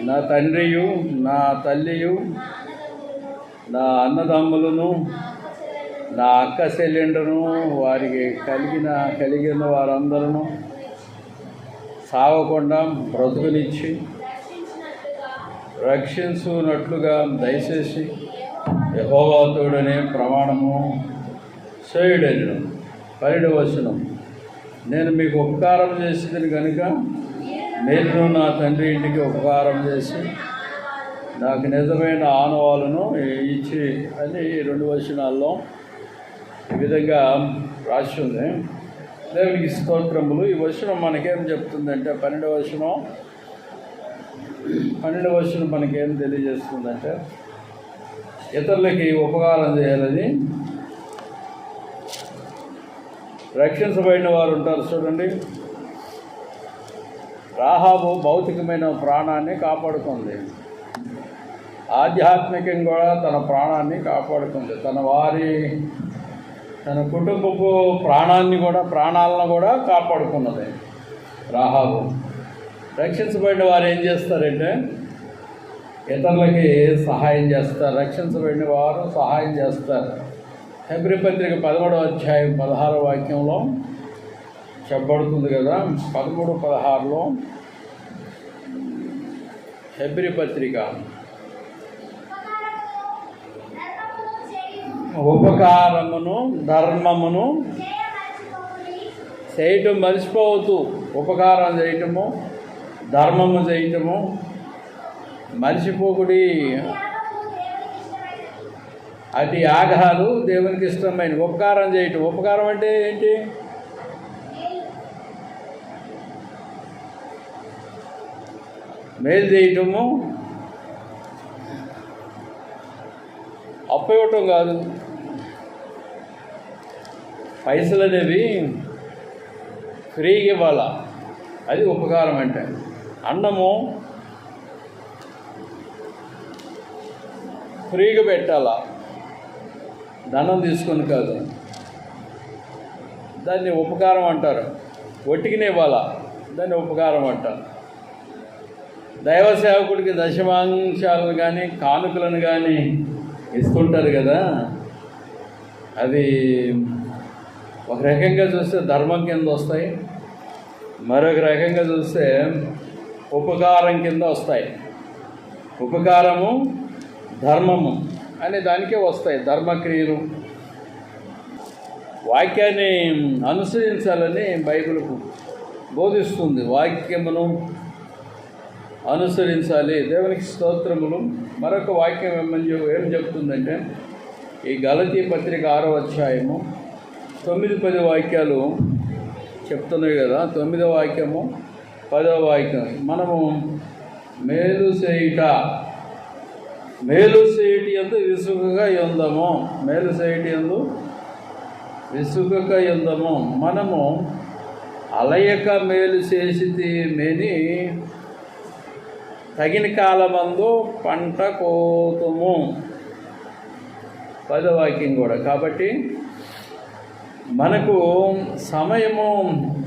నా తండ్రియు, నా తల్లియు, నా అన్నదమ్ములను, నా అక్క చెల్లెండును, వారికి కలిగిన వారందరూ సాగకుండా బ్రతుకునిచ్చి రక్షించున్నట్లుగా దయచేసి యెహోవా తోడనే ప్రమాణము చేయుడని 12వ వచనం. నేను మీకు ఉపకారం చేసేది కనుక నేను నా తండ్రి ఇంటికి ఉపకారం చేసి నాకు నిజమైన ఆనవాళ్ళను ఇచ్చి అని 2 వచనాల్లో ఈ విధంగా రాసి ఉంది. దేవునికి స్తోత్రములు. ఈ వచనం మనకేం చెప్తుందంటే 12వ వచనం మనకేం తెలియజేస్తుందంటే ఇతరులకి ఉపకారం చేయాలని. రక్షించబడిన వారు ఉంటారు చూడండి. రాహాబు భౌతికమైన ప్రాణాన్ని కాపాడుకుంది, ఆధ్యాత్మికంగా కూడా తన ప్రాణాన్ని కాపాడుకుంది, తన కుటుంబపు ప్రాణాలను కూడా కాపాడుకున్నది రాహాబు. రక్షించబడిన వారు ఏం చేస్తారంటే ఇతరులకి సహాయం చేస్తారు. రక్షించబడిన వారు సహాయం చేస్తారు. హెబ్రీ పత్రిక 13వ అధ్యాయం 16వ వాక్యంలో చెప్పబడుతుంది కదా. 13:16లో హెబ్రీ పత్రిక ఉపకారమును ధర్మమును చేయటం మర్చిపోవద్దు. ఉపకారం చేయటము, ధర్మము చేయటము మర్చిపోకుడి. అటు యాగాలు దేవునికి ఇష్టమైన. ఉపకారం చేయటం, ఉపకారం అంటే ఏంటి? మేలు చేయటము, అప్పు ఇవ్వటం కాదు. పైసలు అనేవి ఫ్రీగా ఇవ్వాలా, అది ఉపకారం అంటే. అన్నము ఫ్రీగా పెట్టాలా, ధనం తీసుకొని కాదు. దాన్ని ఉపకారం అంటారు. ఒట్టికినే ఇవ్వాలా, దాన్ని ఉపకారం అంటారు. దైవ సేవకుడికి దశమాంశాలను కానీ కానుకలను కానీ ఇస్తుంటారు కదా, అది ఒక రకంగా చూస్తే ధర్మం కింద వస్తాయి, మరొక రకంగా చూస్తే ఉపకారం కింద వస్తాయి. ఉపకారము ధర్మము అనే దానికే వస్తాయి ధర్మక్రియలు. వాక్యాన్ని అనుసరించాలని బైబిల్ బోధిస్తుంది. వాక్యమును అనుసరించాలి. దేవునికి స్తోత్రములు. మరొక వాక్యం ఏం చెప్తుందంటే ఈ గలతీ పత్రిక 6వ అధ్యాయము 9-10 వాక్యాలు చెప్తున్నాయి కదా. 9వ వాక్యము 10వ వాక్యం. మనము మేలు చేయుట యందు విసుగక యుందము. మేలు చేయుట యందు విసుగక యుందము. మనము అలయక మేలు చేసితిమేని తగిన కాలమందు పంట కోతుము. 10వ వాక్యం కూడా. కాబట్టి మనకు సమయము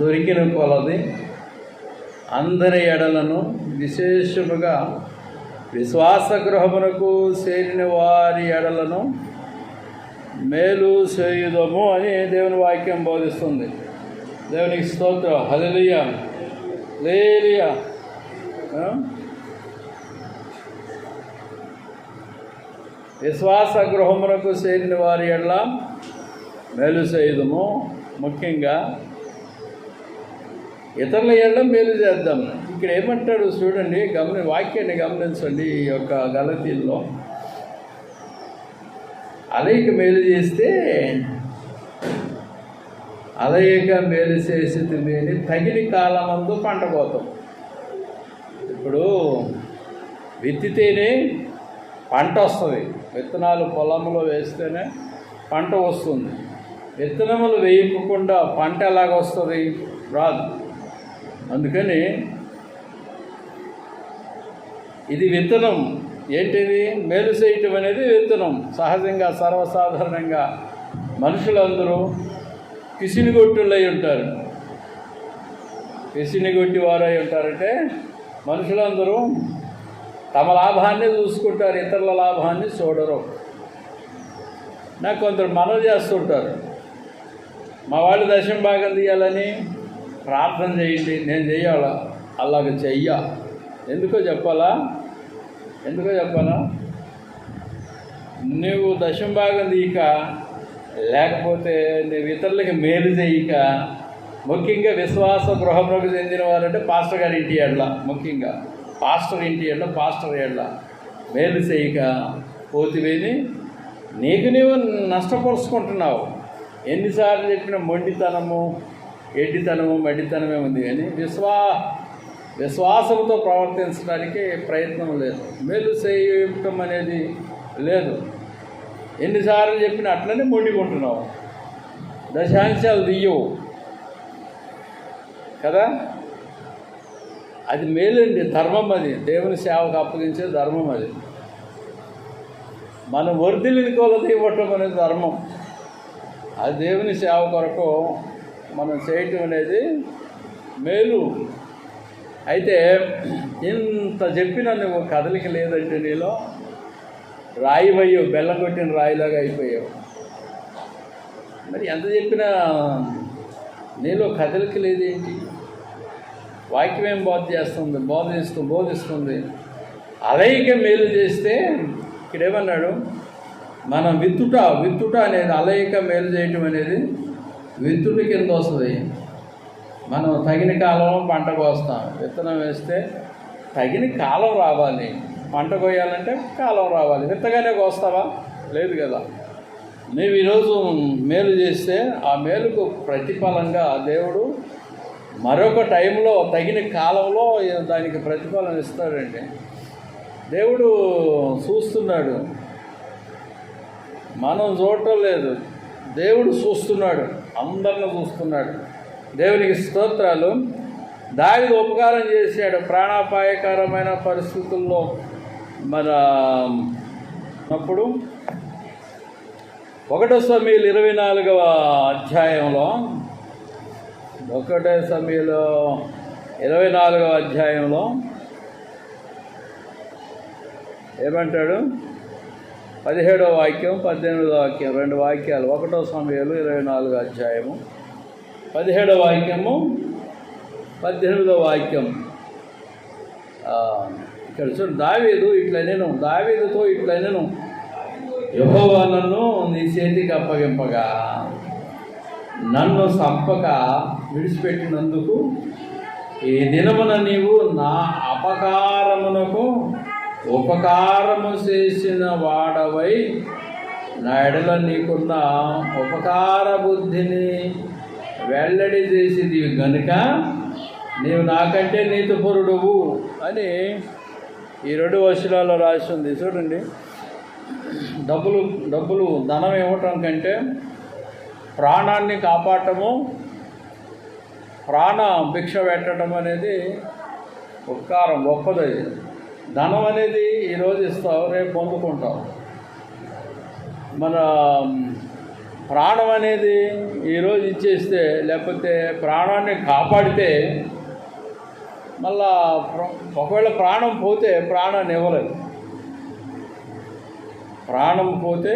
దొరికిన కొలది అందరి ఎడలను, విశేషముగా విశ్వాస గృహమునకు చేరిన వారి ఎడలను మేలు చేయుదము అని దేవుని వాక్యం బోధిస్తుంది. దేవునికి స్తోత్రం. హల్లెలూయా, హల్లెలూయా. విశ్వాస గృహమునకు చేరిన వారి ఎడల మేలు చేయుదము. ముఖ్యంగా ఇతరుల ఎడల మేలు చేద్దాం. ఇక్కడ ఏమంటాడు చూడండి, వాక్యాన్ని గమనించండి. ఈ యొక్క గలతీల్లో అలయక మేలు చేస్తే అలయక మేలు చేసి తిని తగిన కాలమందు పంట కోతాం. ఇప్పుడు విత్తితేనే పంట వస్తుంది. విత్తనాలు పొలంలో వేస్తేనే పంట వస్తుంది. విత్తనములు వేయకుండా పంట ఎలాగొస్తుంది? రాదు. అందుకని ఇది విత్తనం. ఏంటిది? మేలు చేయటం అనేది విత్తనం. సహజంగా సర్వసాధారణంగా మనుషులందరూ పిసినిగొట్టులై ఉంటారు. పిసినిగొట్టి వారై ఉంటారంటే మనుషులందరూ తమ లాభాన్ని చూసుకుంటారు, ఇతరుల లాభాన్ని చూడరు. నాకు కొందరు మనవి చేస్తుంటారు, మా వాళ్ళు దశమ భాగం తీయాలని ప్రార్థన చేయండి. నేను చెయ్యాలా? అలాగ చెయ్య. ఎందుకో చెప్పాలా? నువ్వు దశమ భాగం తీయక, లేకపోతే నువ్వు ఇతరులకి మేలు చేయక, ముఖ్యంగా విశ్వాస గృహంలోకి చెందిన వారంటే పాస్టర్ గారి ఇంటి ఏళ్ళ, ముఖ్యంగా పాస్టర్ ఇంటి ఏళ్ళ, పాస్టర్ ఏళ్ళ మేలు చేయక పోతివేని నీకు నీవు నష్టపరుచుకుంటున్నావు. ఎన్నిసార్లు చెప్పిన మొండితనము, ఎడ్డితనము, మడ్డితనమే ఉంది, కానీ విశ్వాసంతో ప్రవర్తించడానికి ప్రయత్నం లేదు, మేలు చేయటం అనేది లేదు. ఎన్నిసార్లు చెప్పినా అట్లనే మొండికుంటున్నావు, దశాంశాలు తీయవు కదా. అది మేలండి, ధర్మం. అది దేవుని సేవకు అప్పగించే ధర్మం. అది మనం వర్ధిల్లిన కొలత ఇవ్వటం అనేది ధర్మం. అది దేవుని సేవ కొరకు మనం చేయటం అనేది మేలు. అయితే ఇంత చెప్పినా నువ్వు కదలిక లేదంటే నీలో రాయివయ్యో, బెల్లం కొట్టిన రాయిలాగా అయిపోయావు. మరి ఎంత చెప్పినా నీలో కదలిక లేదేంటి? వాక్యం ఏం బోధిస్తుంది. అలయిక మేలు చేస్తే ఇక్కడేమన్నాడు, మనం విత్తుట అనేది, అలయిక మేలు చేయటం అనేది విత్తుట కింద వస్తుంది. మనం తగిన కాలంలో పంట కోస్తాం. విత్తనం వేస్తే తగిన కాలం రావాలి, పంట కోయాలంటే కాలం రావాలి. విత్తగానే కోస్తావా? లేదు కదా. నీవు ఈరోజు మేలు చేస్తే ఆ మేలుకు ప్రతిఫలంగా దేవుడు మరొక టైంలో, తగిన కాలంలో దానికి ప్రతిఫలం ఇస్తాడండి. దేవుడు చూస్తున్నాడు, మనం చూడటం లేదు. దేవుడు చూస్తున్నాడు, అందరిని చూస్తున్నాడు. దేవునికి స్తోత్రాలు. దావీదు ఉపకారం చేశాడు ప్రాణాపాయకరమైన పరిస్థితుల్లో. అప్పుడు 1 సమూయేలు 24వ అధ్యాయంలో 1 సమూయేలు 24వ అధ్యాయంలో ఏమంటాడు? 17వ వాక్యం, 18వ వాక్యం, 2 వాక్యాలు. 1 సమూయేలు 24వ అధ్యాయము 17వ వాక్యము, 18వ వాక్యం. ఇక్కడ చూడు, దావీదుతో ఇట్లా నేను యెహోవా నన్ను నీ చేతికి అప్పగింపగా, నన్ను సంపక విడిచిపెట్టినందుకు ఈ దినమున నీవు నా అపకారమునకు ఉపకారము చేసిన వాడవై నా ఎడల నీకున్న ఉపకార బుద్ధిని వెల్లడి చేసేది గనుక నీవు నాకంటే నీతిపరుడువు అని ఈ 2 వచనాల్లో రాసి ఉంది. చూడండి, డబ్బులు ధనం ఇవ్వటం కంటే ప్రాణాన్ని కాపాడటము, ప్రాణ భిక్ష పెట్టడం అనేది ఉపకారం, గొప్పది. ధనం అనేది ఈరోజు ఇస్తావు, రేపు పొందుకుంటావు. మన ప్రాణం అనేది ఈరోజు ఇచ్చేస్తే, లేకపోతే ప్రాణాన్ని కాపాడితే మళ్ళా ఒకవేళ ప్రాణం పోతే ప్రాణాన్ని ఇవ్వలేదు. ప్రాణం పోతే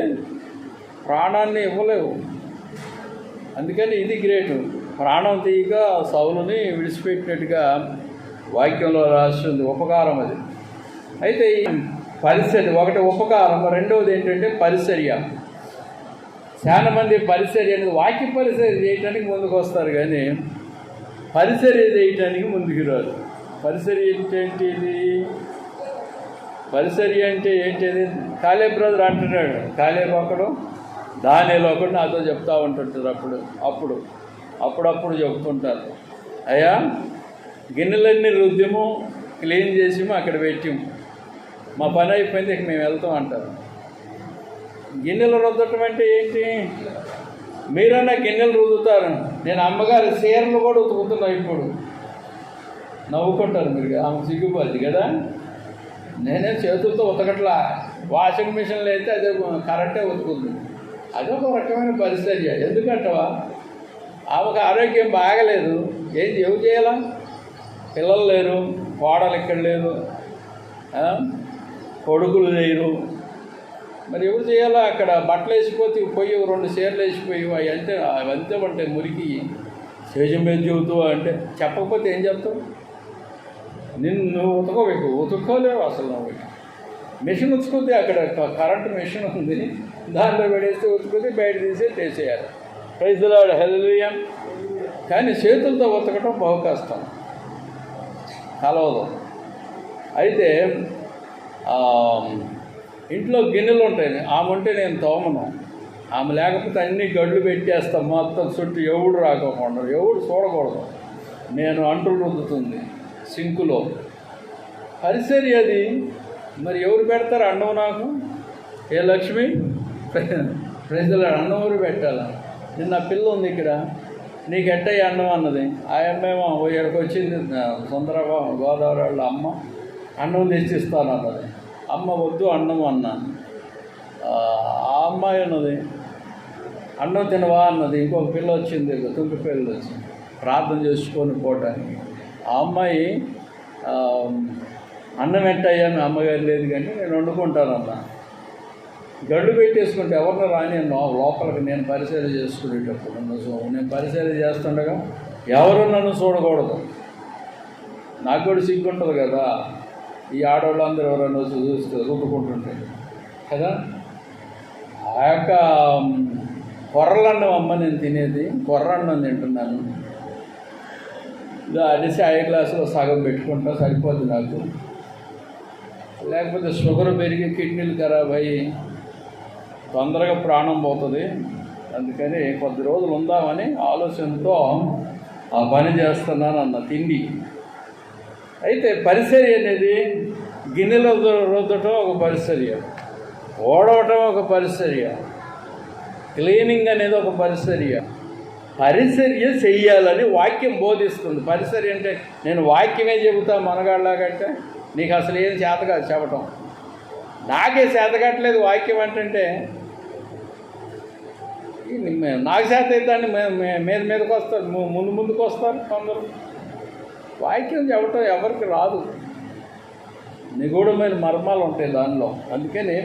ప్రాణాన్ని ఇవ్వలేవు. అందుకని ఇది గ్రేటు. ప్రాణం తీయక సౌలుని విడిచిపెట్టినట్టుగా వాక్యంలో రాస్తుంది. ఉపకారం అది. అయితే ఈ పరిచర్య, ఒకటి ఉపకారం, రెండవది ఏంటంటే పరిచర్య. చాలా మంది పరిచర్య అనేది వాక్య పరిచర్య చేయటానికి ముందుకు వస్తారు, కానీ పరిచర్య చేయటానికి ముందుకు రాదు. పరిచర్య ఏంటిది? పరిచర్య అంటే ఏంటిది? కాలేబ్ బ్రదర్ అంటున్నాడు. కాలేబ్ ఒకడు, దానిలో ఒకడు నాతో చెప్తా ఉంటుంటారు. అప్పుడప్పుడు చెప్తుంటారు, అయ్యా గిన్నెలన్నీ రుద్దిము, క్లీన్ చేసిము, అక్కడ పెట్టిము, మా పని అయిపోయింది, ఇక మేము వెళ్తాం అంటారు. గిన్నెలు రుద్దటం అంటే ఏంటి? మీరన్నా గిన్నెలు రుద్దుతారు, నేను అమ్మగారి చీరలు కూడా ఉతుకుతున్నా. ఇప్పుడు నవ్వుకుంటారు మీరు, ఆమె సిగ్గుపడి కదా. నేనే చేతులతో ఉతకట్లా, వాషింగ్ మిషన్లో అయితే అదే కరెక్టే ఉతుకుతుంది. అదొక రకమైన పరిచర్య. ఎందుకంటవా? ఆమెకు ఆరోగ్యం బాగలేదు, ఎవరు చేయాలా? పిల్లలు లేరు, కోడలు ఇక్కడ లేదు, కొడుకులు చేయరు. మరి ఎవరు చేయాలా? అక్కడ బట్టలు వేసిపోతే పోయి 2 చీరలు వేసిపోయి అవి అంటే అంతే మురికి స్టేషన్ మీద చెబుతూ అంటే చెప్పకపోతే ఏం చెప్తావు? నువ్వు ఉతుక్కోలేవు అసలు. నువ్వు మెషిన్ ఉతుకుతే అక్కడ కరెంటు మెషిన్ ఉంది, దాంట్లో పెడేస్తే ఉతుకుతే బయట తీసే చేసేయాలి. ప్రైజ్ ది లార్డ్, హల్లెలూయా. కానీ చేతులతో ఉతకటం బహు కష్టం, కలవదు. అయితే ఇంట్లో గిన్నెలు ఉంటాయి, ఆమె ఉంటే నేను తోమను. ఆమె లేకపోతే అన్నీ గడ్లు పెట్టేస్తాం మొత్తం చుట్టూ, ఎవడు రాకపోవడం, ఎవడు చూడకూడదు. నేను అంటులు రుద్దుతుంది సింకులో. పరిసరి అది. మరి ఎవరు పెడతారు అన్నం నాకు? ఏ లక్ష్మి ప్రజలు అన్నం ఎవరు పెట్టాలా? నిన్న పిల్ల ఉంది ఇక్కడ, నీకు ఎట్టయ్య అన్నం అన్నది. ఆ అమ్మేమో ఇక్కడికి వచ్చింది సుందరబాబు గోదావరి వాళ్ళ అమ్మ, అన్నం తెచ్చిస్తాను అన్నది. అమ్మ వద్దు అన్నం అన్నాను. ఆ అమ్మాయి అన్నది అన్నం తినవా అన్నది. ఇంకొక పిల్ల వచ్చింది, తుంపి పిల్లలు వచ్చి ప్రార్థన చేసుకొని పోవటానికి. ఆ అమ్మాయి అన్నం ఎట్టయ్యా మీ అమ్మగారు లేదు కానీ నేను వండుకుంటానన్నా. గడ్డు పెట్టేసుకుంటే ఎవరిని రాని లోపలికి నేను పరిశీలన చేసుకునేటప్పుడు నేను పరిశీలన చేస్తుండగా ఎవరు నన్ను చూడకూడదు. నాకు కూడా సిగ్గుంటుంది కదా, ఈ ఆడవాళ్ళందరూ ఎవరన్నా వచ్చి చూస్తే రుద్దుకుంటుంటే కదా. ఆ యొక్క కొర్రలన్నం అమ్మ నేను తినేది, కొర్రన్నం తింటున్నాను. ఇలా అడిసి 5 గ్లాసులో సగం పెట్టుకుంటా, సరిపోద్ది నాకు. లేకపోతే షుగర్ పెరిగి కిడ్నీలు ఖరాబ్ అయ్యి తొందరగా ప్రాణం పోతుంది. అందుకని కొద్ది రోజులు ఉందామని ఆలోచనతో ఆ పని చేస్తున్నాను అన్న తిండి. అయితే పరిచర్య అనేది గిన్నెలో రుద్దటం ఒక పరిచర్య, ఓడవటం ఒక పరిచర్య, క్లీనింగ్ అనేది ఒక పరిచర్య. పరిచర్య చెయ్యాలని వాక్యం బోధిస్తుంది. పరిచర్య అంటే నేను వాక్యమే చెబుతా మనగాళ్ళలాగంటే నీకు అసలు ఏం చేత కాదు చెప్పటం. నాకే చేత కట్టలేదు వాక్యం అంటే. నాకు చేత అవుతాన్ని మీదకి వస్తారు, ముందుకు వస్తారు కొందరు. వాక్యం చెప్పటం ఎవరికి రాదు, నిగూఢమైన మర్మాలు ఉంటాయి దానిలో. అందుకని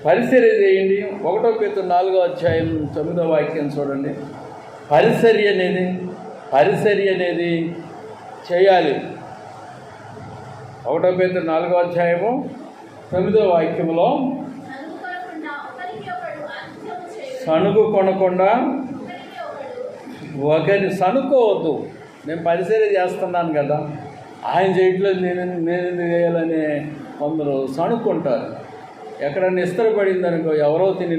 పరిచర్య చేయండి. 1 Peter 4వ అధ్యాయం 9వ వాక్యం చూడండి. పరిచర్య అనేది చేయాలి. 1 Peter 4వ అధ్యాయము 9వ వాక్యంలో సణుగు కొనకుండా ఒకరిని సనుక్కోవద్దు. నేను పరిచర్య చేస్తున్నాను కదా, ఆయన చేయట్లేదు నేను ఎందుకు చేయాలని కొందరు సణుక్కుంటారు. ఎక్కడన్నా ఇస్తరు పడిందనుకో, ఎవరో తిని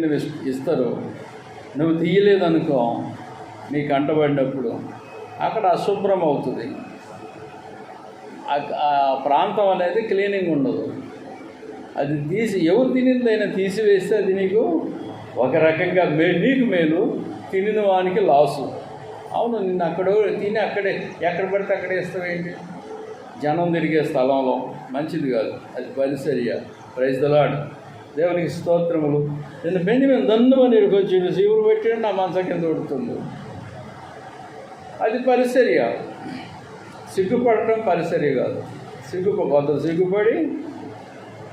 ఇస్తారు, నువ్వు తీయలేదనుకో, నీకు అంటబడినప్పుడు అక్కడ అశుభ్రం అవుతుంది. ఆ ప్రాంతం అనేది క్లీనింగ్ ఉండదు. అది ఎవరు తినిందైనా తీసివేస్తే అది నీకు ఒక రకంగా నీకు మేలు, తినిన వానికి లాసు. అవును, నిన్ను అక్కడ తిని అక్కడే ఎక్కడ పడితే అక్కడే ఇస్తావేంటి? జనం తిరిగే స్థలంలో మంచిది కాదు. అది పరిచర్య. ప్రైజ్ ది లార్డ్, దేవునికి స్తోత్రములు. నేను బెంజమిన్ దన్నుమని వచ్చి శివుడు పెట్టి నా మంచం కింద ఉడుతుంది. అది పరిచర్య. సిగ్గుపడటం పరిచర్య కాదు. కొందరు సిగ్గుపడి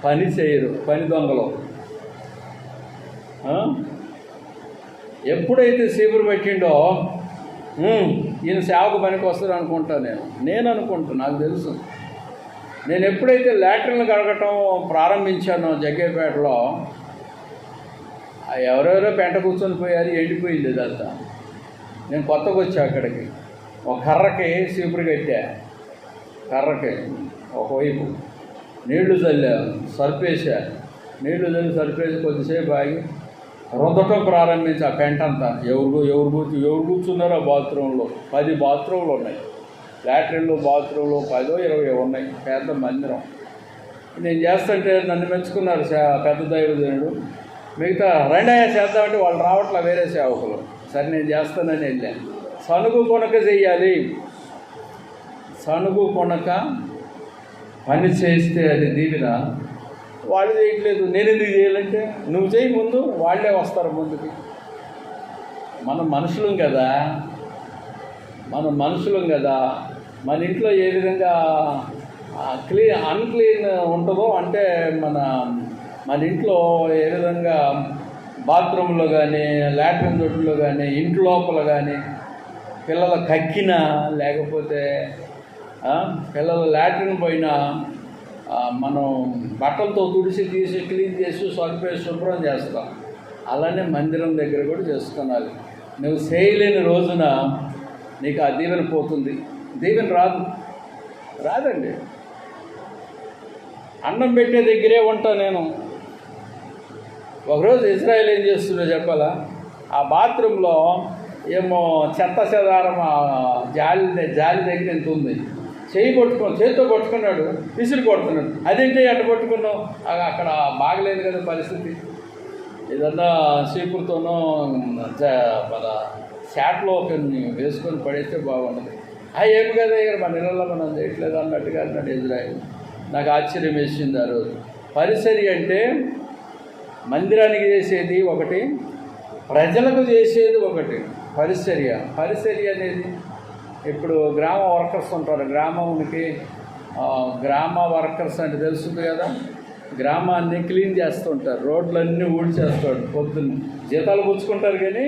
పని చేయరు, పని దొంగలు. ఎప్పుడైతే శివుడు పెట్టిండో ఈయన సేవకు పనికి వస్తారు అనుకుంటాను నేను అనుకుంటాను. నాకు తెలుసు, నేను ఎప్పుడైతే లాట్రిన్లు కడగటం ప్రారంభించానో జగ్గేపేటలో, ఎవరెవరో పెంట కూర్చొని పోయారు, ఎండిపోయింది ఇదంతా. నేను కొత్తగా వచ్చా అక్కడికి. ఒక కర్రకి చీపురు కట్టా, కర్రకి ఒకవైపు నీళ్లు చల్లా, సర్పేసా. నీళ్లు చల్లి సర్పేసి కొద్దిసేపు ఆగి రుద్దటం ప్రారంభించి ఆ పెంట అంతా. ఎవరు కూర్చున్నారో బాత్రూంలో 10 బాత్రూంలు ఉన్నాయి. లాట్రిన్లు బాత్రూంలు 10 20 ఉన్నాయి, పెద్ద మందిరం. నేను చేస్తుంటే నన్ను మెచ్చుకున్నారు పెద్ద దైవజనుడు. మిగతా రెండయ్యా చేద్దామంటే వాళ్ళు రావట్లా, వేరే సేవకులు. సరే నేను చేస్తానని వెళ్ళాను. సనుగు కొనక చెయ్యాలి. సనుగు కొనక పని చేస్తే అది దీవెన. వాళ్ళు చేయట్లేదు, నేను ఎందుకు చేయాలంటే నువ్వు చేయి ముందు, వాళ్ళే వస్తారు ముందుకి. మనం మనుషులం కదా, మన ఇంట్లో ఏ విధంగా అన్క్లీన్ ఉంటుందో, అంటే మన మన ఇంట్లో ఏ విధంగా బాత్రూంలో కానీ, లాట్రిన్ దొడ్లో కానీ, ఇంటి లోపల కానీ పిల్లల కక్కిన, లేకపోతే పిల్లల లాట్రిన్ పోయిన మనం బట్టలతో తుడిసి తీసి క్లీన్ చేసి సరిపోయి శుభ్రం చేస్తాం. అలానే మందిరం దగ్గర కూడా చేసుకోవాలి. నువ్వు చేయలేని రోజున నీకు ఆ దీవెన పోతుంది. దీవెన రాదండి. అన్నం పెట్టే దగ్గరే ఉంటా నేను. ఒకరోజు ఇజ్రాయెల్ ఏం చేస్తుందో చెప్పాలా? ఆ బాత్రూంలో ఏమో చెత్త చెదారం జాలి దగ్గర ఎంత ఉంది, చేతితో పట్టుకున్నాడు, విసిరి కొడుతున్నాడు. అదేంటి అట్ట పట్టుకున్నావు? అక్కడ బాగలేదు కదా పరిస్థితి. ఏదన్నా చీపురుతోనో మన షాట్లో వేసుకొని పడేస్తే బాగుండదు. ఏమి కదా ఇక్కడ మన ఇళ్ళల్లో మనం చేయట్లేదు అన్నట్టుగా అన్నాడు ఇజ్రాయెల్. నాకు ఆశ్చర్యం వేసింది ఆ రోజు. పరిసరి అంటే మందిరానికి చేసేది ఒకటి, ప్రజలకు చేసేది ఒకటి. పరిసరి అనేది ఇప్పుడు గ్రామ వర్కర్స్ ఉంటారు. గ్రామ వర్కర్స్ అంటే తెలుస్తుంది కదా, గ్రామాన్ని క్లీన్ చేస్తుంటారు, రోడ్లన్నీ ఊడ్చేస్తాడు. పొద్దున్న జీతాలు పుచ్చుకుంటారు, కానీ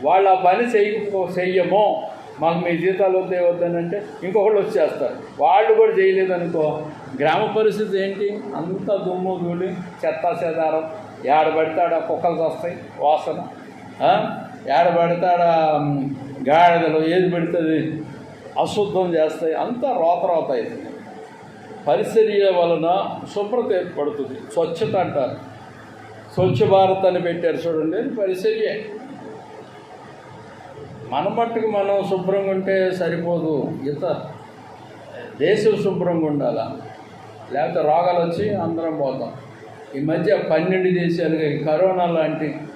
వాళ్ళు ఆ పని చెయ్యమో, మాకు మీ జీతాలు వద్దని అంటే ఇంకొకళ్ళు వచ్చేస్తారు. వాళ్ళు కూడా చేయలేదనుకో, గ్రామ పరిస్థితి ఏంటి? అంతా దుమ్ము ధూళి చెత్త చెదారం, ఏడబడితాడ కుక్కలు వస్తాయి వాసన, ఏడబడితాడ గాడిదలు ఏది పెడుతుంది అశుద్ధం చేస్తాయి, అంతా రోత అవుతుంది. పరిసర్య వలన శుభ్రత ఏర్పడుతుంది. స్వచ్ఛత అంటారు. స్వచ్ఛ భారత్ అని పెట్టారు చూడండి, పరిసర్యే. మన మట్టుకు మనం శుభ్రంగా ఉంటే సరిపోదు, దేశం శుభ్రంగా ఉండాలా, లేకపోతే రోగాలు వచ్చి అందరం పోతాం. ఈ మధ్య 12 దేశాలుగా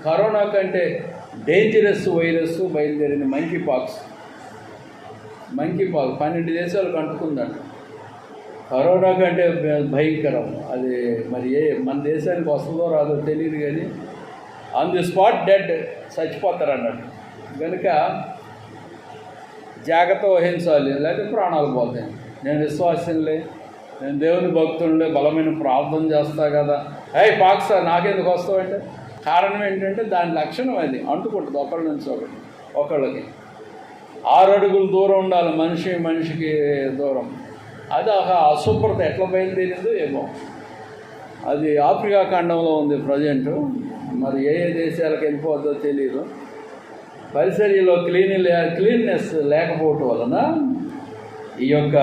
కరోనా కంటే డేంజరస్ వైరస్ బయలుదేరింది. మంకీ పాక్స్ 12 దేశాలకు అంటుకుందంట. కరోనా కంటే భయంకరం అది. మరి మన దేశానికి వస్తుందో రాదో తెలియదు, కానీ ఆన్ ది స్పాట్ డెడ్, చచ్చిపోతారు అన్నట్టు. కనుక జాగ్రత్త వహించాలి, లేకపోతే ప్రాణాలు పోతాయి. నేను విశ్వాసంలే, నేను దేవుని భక్తులే, బలమైన ప్రార్థన చేస్తా కదా, పాక్స్ నాకెందుకు వస్తావంటే కారణం ఏంటంటే దాని లక్షణం అది, అంటుకుంటుంది ఒకళ్ళ నుంచి ఒకళ్ళకి. 6 అడుగులు దూరం ఉండాలి మనిషికి దూరం. అది అశుభ్రత ఎట్లా బయలుదేరిందో ఏమో. అది ఆఫ్రికా ఖండంలో ఉంది ప్రజెంట్, మరి ఏ దేశాలకు వెళ్ళిపోద్దో తెలియదు. పరిసర్యలో క్లీన్నెస్ లేకపోవటం వలన ఈ యొక్క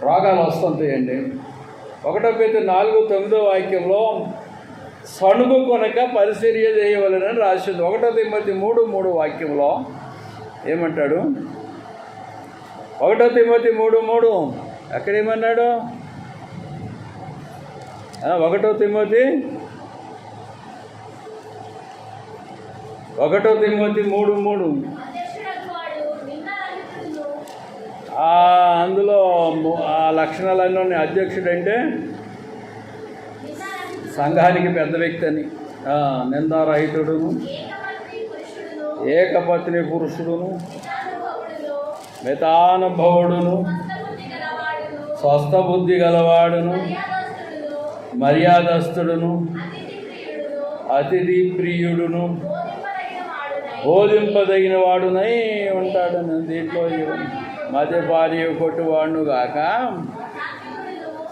రోగాలు వస్తుంటాయండి. 1 Peter 4:9 వాక్యంలో సణుగు కొనక పరిచర్య చేయవలెనని రాసింది. 1 Timothy 3:3 వాక్యంలో ఏమంటాడు? 1 Timothy 3:3 ఎక్కడేమన్నాడు? 1 Timothy 3:3 అందులో ఆ లక్షణాలన్నీ ఉన్నాయి. అధ్యక్షుడు అంటే సంఘానికి పెద్ద వ్యక్తి అని, నిందారహితుడును, ఏకపత్ని పురుషుడును, మితానుభవుడును, స్వస్థ బుద్ధి గలవాడును, మర్యాదస్తుడును, అతిథి ప్రియుడును, బోధింపదగిన వాడునై ఉంటాడని. దీంట్లో మధ్య భార్య కొట్టువాడును గాక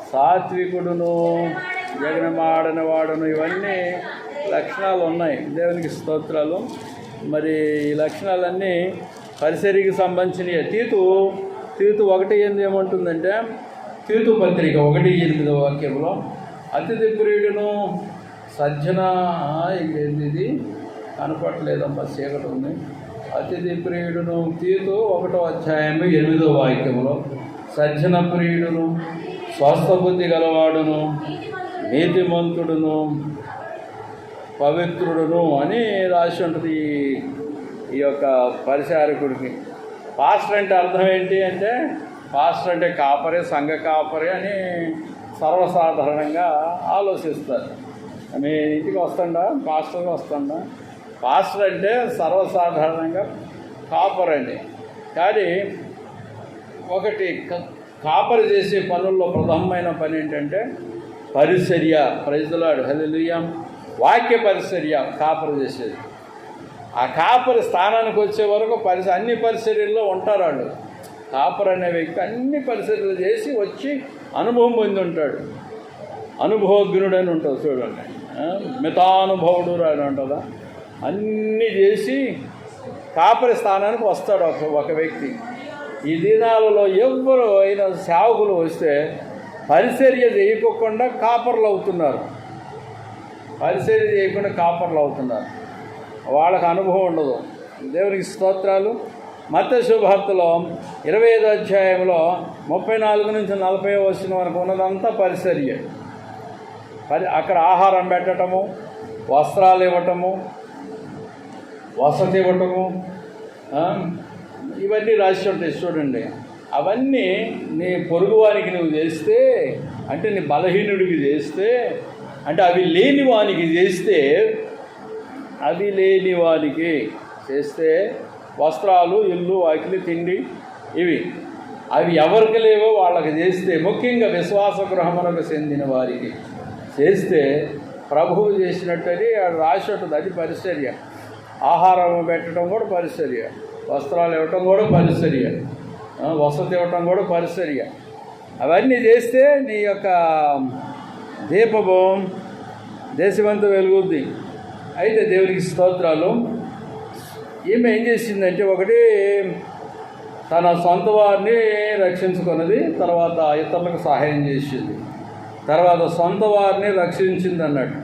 సాత్వికుడును, జగనమాడన వాడును, ఇవన్నీ లక్షణాలు ఉన్నాయి. దేవునికి స్తోత్రాలు. మరి ఈ లక్షణాలన్నీ పరిసరికి సంబంధించినవి. తీతు 1:8 ఏమంటుందంటే, తీతు పత్రిక 1:8 వాక్యంలో అతిథి ప్రియుడును సజ్జన, ఇది కనపడలేదమ్మా, చీకటి ఉంది. అతిథి ప్రియుడును, తీతు 1:8 వాక్యంలో సజ్జన ప్రియుడును, స్వస్థ బుద్ధి గలవాడును, నీతిమంతుడును, పవిత్రుడును అని రాసి ఉంటుంది ఈ యొక్క పరిచారకుడికి. పాస్టర్ అంటే అర్థం ఏంటి అంటే, పాస్టర్ అంటే కాపరే, సంఘ కాపరే అని సర్వసాధారణంగా ఆలోచిస్తారు. మీ ఇంటికి వస్తుండా పాస్టర్గా వస్తుండా? పాస్టర్ అంటే సర్వసాధారణంగా కాపర్ అండి. కానీ ఒకటి కాపరి చేసే పనుల్లో ప్రధానమైన పని ఏంటంటే పరిచర్య. ప్రైజ్ ది లార్డ్, హల్లెలూయా. వాక్య పరిచర్య కాపరి చేసేది. ఆ కాపరి స్థానానికి వచ్చే వరకు అన్ని పరిచర్యల్లో ఉంటారు వాళ్ళు. కాపరి అనే వ్యక్తి అన్ని పరిచర్యలు చేసి వచ్చి అనుభవం పొంది ఉంటాడు. అనుభవజ్ఞుడు అని ఉంటుంది చూడండి, మితానుభవుడు అని ఉంటుందా. అన్నీ చేసి కాపరి స్థానానికి వస్తాడు ఒక వ్యక్తి. ఈ దినాలలో ఎవ్వరు అయినా సేవకులు వస్తే పరిచర్య చేయకుండా కాపర్లు అవుతున్నారు. పరిచర్య చేయకుండా కాపర్లు అవుతున్నారు. వాళ్ళకు అనుభవం ఉండదు. దేవునికి స్తోత్రాలు. మత్తయి శుభవార్తలో 25వ అధ్యాయంలో 34 నుంచి 40 వచ్చిన వరకు ఉన్నదంతా పరిచర్య. అక్కడ ఆహారం పెట్టడము, వస్త్రాలు ఇవ్వటము, వసతి ఇవ్వటము, ఇవన్నీ రాసి ఉంటాయి చూడండి. అవన్నీ నీ పొరుగువానికి నువ్వు చేస్తే, అంటే నీ బలహీనుడికి చేస్తే, అంటే అవి లేని వానికి చేస్తే వస్త్రాలు, ఇల్లు, వాకిలి, తిండి అవి ఎవరికి లేవో వాళ్ళకి చేస్తే, ముఖ్యంగా విశ్వాస గృహములకు చెందిన వారికి చేస్తే ప్రభువు చేసినట్టని రాసి ఉంటుంది. అది పరిచర్య. ఆహారం పెట్టడం కూడా పరిచర్య, వస్త్రాలు ఇవ్వటం కూడా పరిచర్య, వసతి ఇవ్వటం కూడా పరిచర్య. అవన్నీ చేస్తే నీ యొక్క దీపము దేశమంతా వెలుగుద్ది. అయితే దేవునికి స్తోత్రాలు. ఈమె ఏం చేసిందంటే, ఒకటి తన సొంత వారిని రక్షించుకున్నది, తర్వాత ఇతరులకు సహాయం చేసింది, తర్వాత సొంత వారిని రక్షించింది అన్నట్టు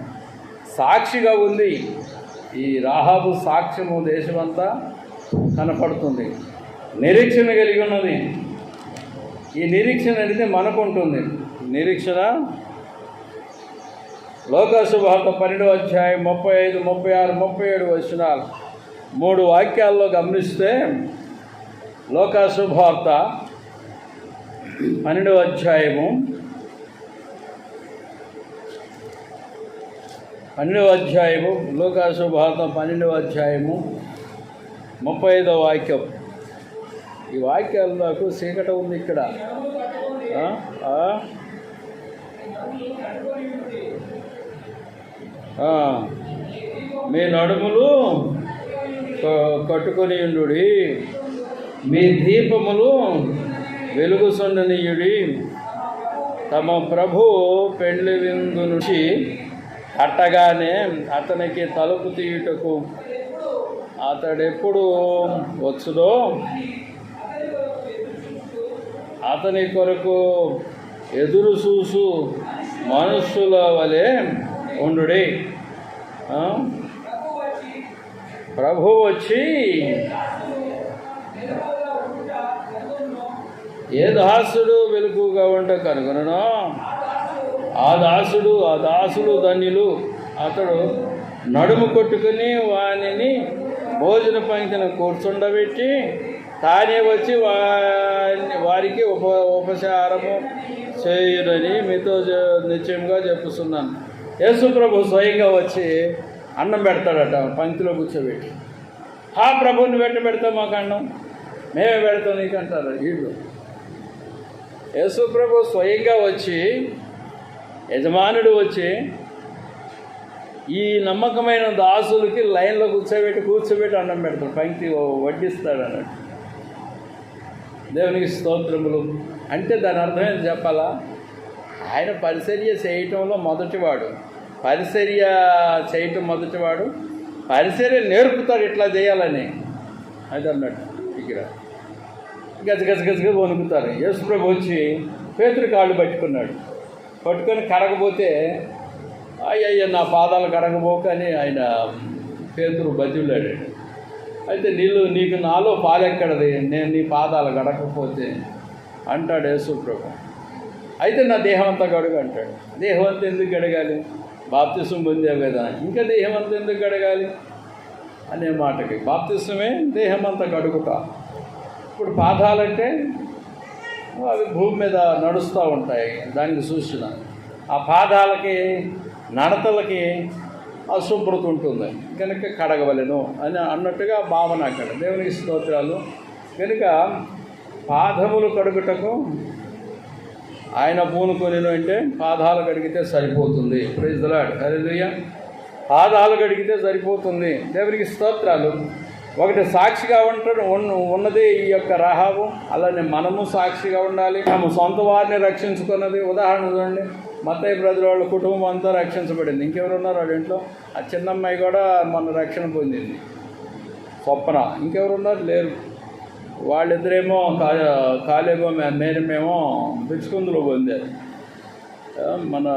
సాక్షిగా ఉంది. ఈ రాహాబు సాక్ష్యము దేశమంతా కనపడుతుంది. నిరీక్షణ కలిగి ఉన్నది. ఈ నిరీక్షణ అనేది మనకు ఉంటుంది. నిరీక్షణ లోకాసువార్త 12వ అధ్యాయం 35, 36, 37 వచనాలు 3 వాక్యాల్లో గమనిస్తే, లోకాసువార్త 12వ అధ్యాయము 12వ అధ్యాయము లోకాసువార్త 12వ అధ్యాయము 35వ వాక్యం. ఈ వాక్యాలు నాకు చీకట ఉంది ఇక్కడ. మీ నడుములు కట్టుకొని ఉండుడి, మీ దీపములు వెలుగుసొండనీయుడి. తమ ప్రభు పెండ్లి విందు నుంచి కట్టగానే అతనికి తలుపు తీయుటకు అతడెప్పుడు వచ్చుదో అతని కొరకు ఎదురు చూసు మనుషుల వలె ఉండుడి. ప్రభు వచ్చి ఏ దాసుడు వెలుగుగా ఉంట కనుగొననో ఆ దాసుడు ధన్యులు. అతడు నడుము కొట్టుకుని వానిని భోజన పంక్తిని కూర్చుండబెట్టి తానే వచ్చి వారికి ఉపచారము చేయురని మీతో నిశ్చయంగా చెప్పుతున్నాను. యేసు ప్రభు స్వయంగా వచ్చి అన్నం పెడతాడట, పంక్తిలో కూర్చోబెట్టి. ప్రభుని పెడతాం, మాకు అన్నం మేమే పెడతాం నీకు అంటారు వీళ్ళు. యేసు ప్రభు స్వయంగా వచ్చి, యజమానుడు వచ్చి ఈ నమ్మకమైన దాసులకి లైన్లో కూర్చోబెట్టి అన్నం పెడతాడు, పంక్తి వడ్డిస్తాడు అన్నట్టు. దేవునికి స్తోత్రములు. అంటే దాని అర్థం ఏంటి చెప్పాలా? ఆయన పరిచర్య చేయటంలో మొదటివాడు, పరిచర్య నేర్పుతాడు ఇట్లా చేయాలని. అది అన్నట్టు ఇక్కడ గజ వణుకుతారు. యేసు ప్రభు వచ్చి పేతురు కాళ్ళు పట్టుకొని కడగబోతే, అయ్యయ్య నా పాదాలు కడగబోకని ఆయన పేతురు బతిలాడు. అయితే నీకు నాలో పాలెక్కడది, నేను నీ పాదాలు గడకపోతే అంటాడు యేసు ప్రభు. అయితే నా దేహం అంతా గడుగు అంటాడు. దేహం అంతా ఎందుకు గడగాలి? బాప్తిసం పొందావు కదా, ఇంకా దేహం అంతా ఎందుకు గడగాలి అనే మాటకి బాప్తిసమే దేహం అంతా గడుగుతా. ఇప్పుడు పాదాలంటే అవి భూమి మీద నడుస్తూ ఉంటాయి, దానికి సూచన. ఆ పాదాలకి నడతలకి అశుభ్రత ఉంటుంది కనుక కడగవలెను అని అన్నట్టుగా భావన అక్కడ. దేవునికి స్తోత్రాలు. కనుక పాదములు కడుగుటకు ఆయన పూనుకొని అంటే పాదాలు కడిగితే సరిపోతుంది. ప్రైజ్ ది లార్డ్, హల్లెలూయా. పాదాలు కడిగితే సరిపోతుంది. దేవునికి స్తోత్రాలు. ఒకటి సాక్షిగా ఉన్నది ఈ యొక్క రాహాబు. అలానే మనము సాక్షిగా ఉండాలి. మనము సొంత వారిని రక్షించుకున్నది. ఉదాహరణ చూడండి, మత్తయి బ్రదర్ వాళ్ళ కుటుంబం అంతా రక్షించబడింది. ఇంకెవరు ఉన్నారు వాళ్ళ ఇంట్లో? ఆ చిన్నమ్మాయి కూడా మొన్న రక్షణ పొందింది, స్వప్న. ఇంకెవరు ఉన్నారు? లేరు. వాళ్ళిద్దరేమో కాలేబో మేరేమో పిచ్చుకుందులో పొందారు. మన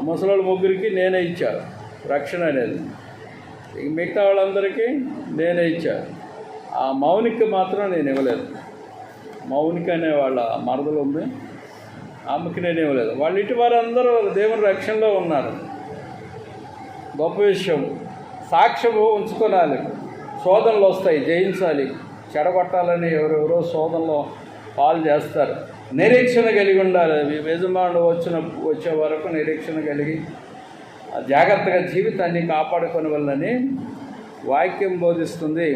ముసలి ముగ్గురికి నేనే ఇచ్చాను రక్షణ అనేది. మిగతా వాళ్ళందరికీ నేనే ఇచ్చాను. ఆ మౌనికి మాత్రం నేను ఇవ్వలేదు. మౌనికి అనే వాళ్ళ మరదలు ఉంది, ఆమెకి నేను ఇవ్వలేదు. వాళ్ళ ఇంటి వారందరూ దేవుని రక్షణలో ఉన్నారు. గొప్ప విషయం. సాక్ష్యము ఉంచుకోవాలి. శోధనలు వస్తాయి, జయించాలి. చెడగొట్టాలని ఎవరెవరో శోధనలో పాలు చేస్తారు. నిరీక్షణ కలిగి ఉండాలి. యజమానుడు వచ్చే వరకు నిరీక్షణ కలిగి జాగ్రత్తగా జీవితాన్ని కాపాడుకొని వెళ్ళని వాక్యం బోధిస్తుంది.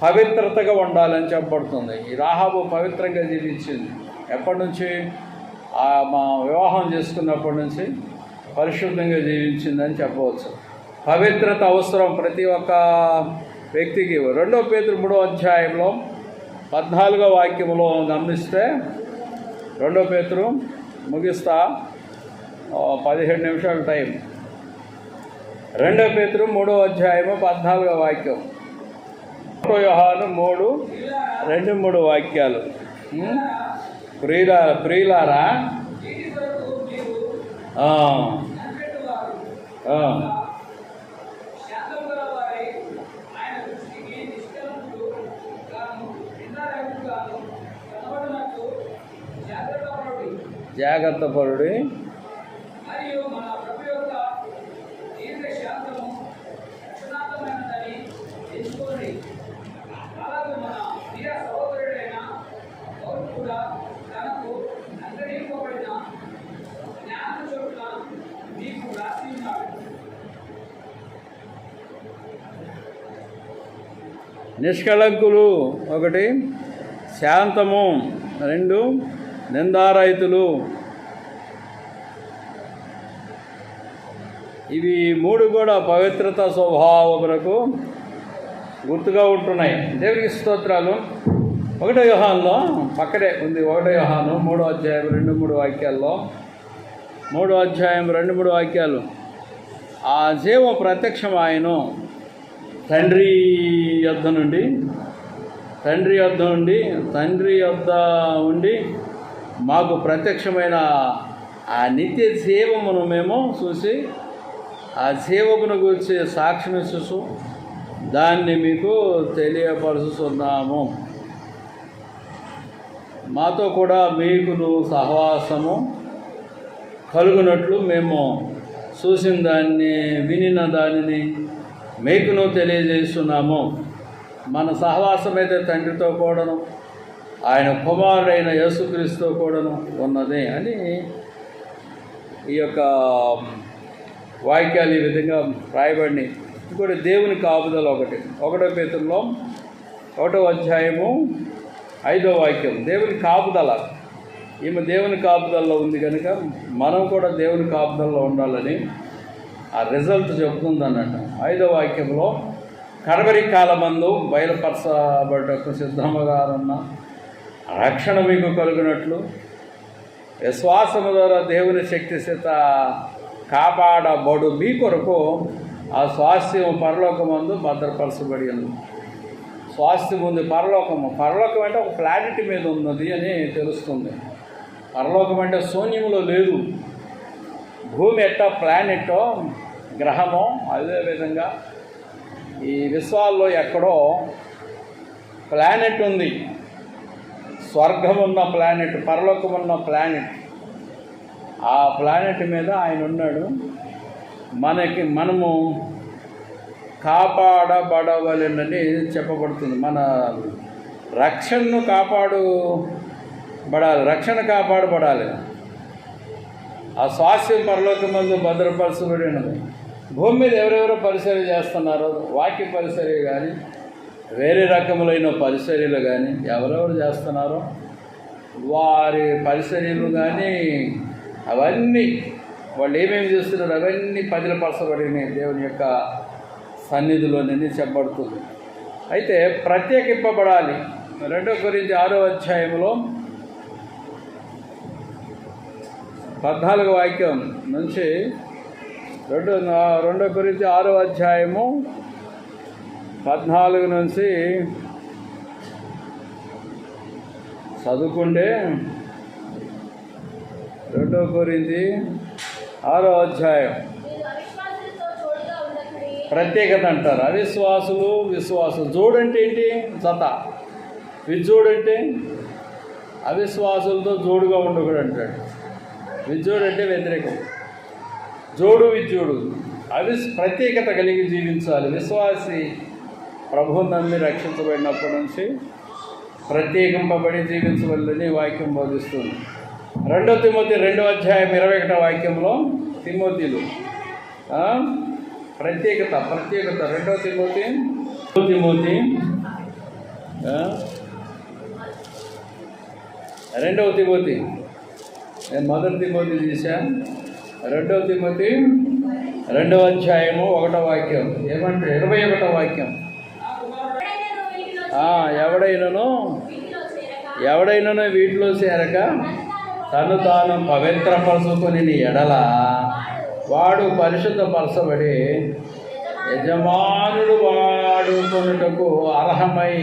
పవిత్రతగా ఉండాలని చెప్పబడుతుంది. ఈ రాహాబు పవిత్రంగా జీవించింది. ఎప్పటి నుంచి? మా వివాహం చేసుకున్నప్పటి నుంచి పరిశుద్ధంగా జీవించిందని చెప్పవచ్చు. పవిత్రత అవసరం ప్రతి ఒక్క వ్యక్తికి. 2 పేతురు 3వ అధ్యాయంలో 14వ వాక్యంలో గమనిస్తే, 2 పేతురు ముగిస్తా, 17 నిమిషాల టైం. 2 పేతురు 3వ అధ్యాయము 14వ వాక్యం. 1 యోహాను 3:2-3 వాక్యాలు. ప్రియులారా, జాగ్రత్త పరుడి, నిష్కళంకులు 1, శాంతము 2, నిందారహితులు. ఇవి 3 కూడా పవిత్రత స్వభావములకు గుర్తుగా ఉంటున్నాయి. దేవునికి స్తోత్రాలు. 1 యోహానులో పక్కనే ఉంది. 1 యోహాను 3వ అధ్యాయం 2-3 వాక్యాల్లో, 3వ అధ్యాయం 2-3 వాక్యాలు. ఆ జీవం ప్రత్యక్షం ఆయను తండ్రి యొద్ద ఉండి మాకు ప్రత్యక్షమైన ఆ నిత్య జీవమును మేము చూసి ఆ జీవమును గురించి సాక్షిస్తూ దాన్ని మీకు తెలియపరుస్తున్నాము. మాతో కూడా మీకును సహవాసము కలుగునట్లు మేము చూసిన దాన్ని, వినిన దానిని మీకును తెలియజేస్తున్నాము. మన సహవాసం అయితే తండ్రితో కూడాను, ఆయన కుమారుడైన యేసుక్రీస్తుతో కూడాను ఉన్నది అని ఈ యొక్క వాక్యాలు ఈ విధంగా రాయబడినాయి. ఇంకోటి దేవుని కాపుదల 1 పేతురులో 1వ అధ్యాయము 5వ వాక్యం. దేవుని కాపుదల. ఈమె దేవుని కాపుదలలో ఉంది కనుక మనం కూడా దేవుని కాపుదలలో ఉండాలని ఆ రిజల్ట్ చెబుతుంది అన్నట్టు. 5వ వాక్యంలో, కడవరి కాలమందు బయలుపరచబడటకు సిద్ధముగా ఉన్న రక్షణ మీకు కలుగునట్లు విశ్వాసము ద్వారా దేవుని శక్తి చేత కాపాడబడు మీ కొరకు ఆ స్వాస్థ్యం పరలోకమందు భద్రపరచబడి ఉంది. స్వాస్థ్యం ఉంది పరలోకము. పరలోకం అంటే ఒక ప్లానెట్ మీద ఉన్నది అని తెలుస్తుంది. పరలోకం అంటే శూన్యంలో లేదు. భూమి ఎట్టా ప్లానెట్టో, గ్రహమో, అదేవిధంగా ఈ విశ్వాల్లో ఎక్కడో ప్లానెట్ ఉంది. స్వర్గం ఉన్న ప్లానెట్, పరలోకం ఉన్న ప్లానెట్. ఆ ప్లానెట్ మీద ఆయన ఉన్నాడు. మనము కాపాడబడవలెనని చెప్పబడుతుంది. మన రక్షణను కాపాడబడాలి. ఆ స్వాస్థ్యం పరలోకమందు భద్రపరచబడి ఉన్నది. భూమి మీద ఎవరెవరో పరిచర్య చేస్తున్నారో, వాక్య పరిచర్య కానీ వేరే రకములైన పరిచర్యలు కానీ ఎవరెవరు చేస్తున్నారో వారి పరిచర్యలు కానీ అవన్నీ వాళ్ళు ఏమేమి చేస్తున్నారు అవన్నీ పదిలపరచబడినాయి దేవుని యొక్క సన్నిధిలోనే చెప్పబడుతుంది. అయితే ప్రత్యేకింపబడాలి. 2 కొరింథీ 6వ అధ్యాయంలో 14వ వాక్యం నుంచి 2 కొరింథీ 6వ అధ్యాయము 14 నుంచి చదువుకుంటే 2 కొరింథీ 6వ అధ్యాయం ప్రత్యేకత అంటారు. విశ్వాసులు జోడంటే ఏంటి? జత. విజోడంటే అవిశ్వాసులతో జోడుగా ఉండకూడదు అంటాడు. విజోడు అంటే వ్యతిరేకం. జోడు విజోడు ప్రత్యేకత కలిగి జీవించాలి. విశ్వాసి ప్రభువు నమ్మి రక్షించబడినప్పటి నుంచి ప్రత్యేకింపబడి జీవించవలని వాక్యం బోధిస్తుంది. 2 తిమోతి 2వ అధ్యాయం 21వ వాక్యంలో తిమోతిలు ప్రత్యేకత 2 తిమోతి నేను 1 తిమోతి తీశాను. 2 తిమోతి 2వ అధ్యాయము 1వ వాక్యం ఏమంటే 21వ వాక్యం, ఎవడైనానో వీటిలో చేరక తను తాను పవిత్రపరచుకొని ఎడల వాడు పరిశుద్ధపరచబడి యజమానుడు వాడుకొనుటకు అర్హమై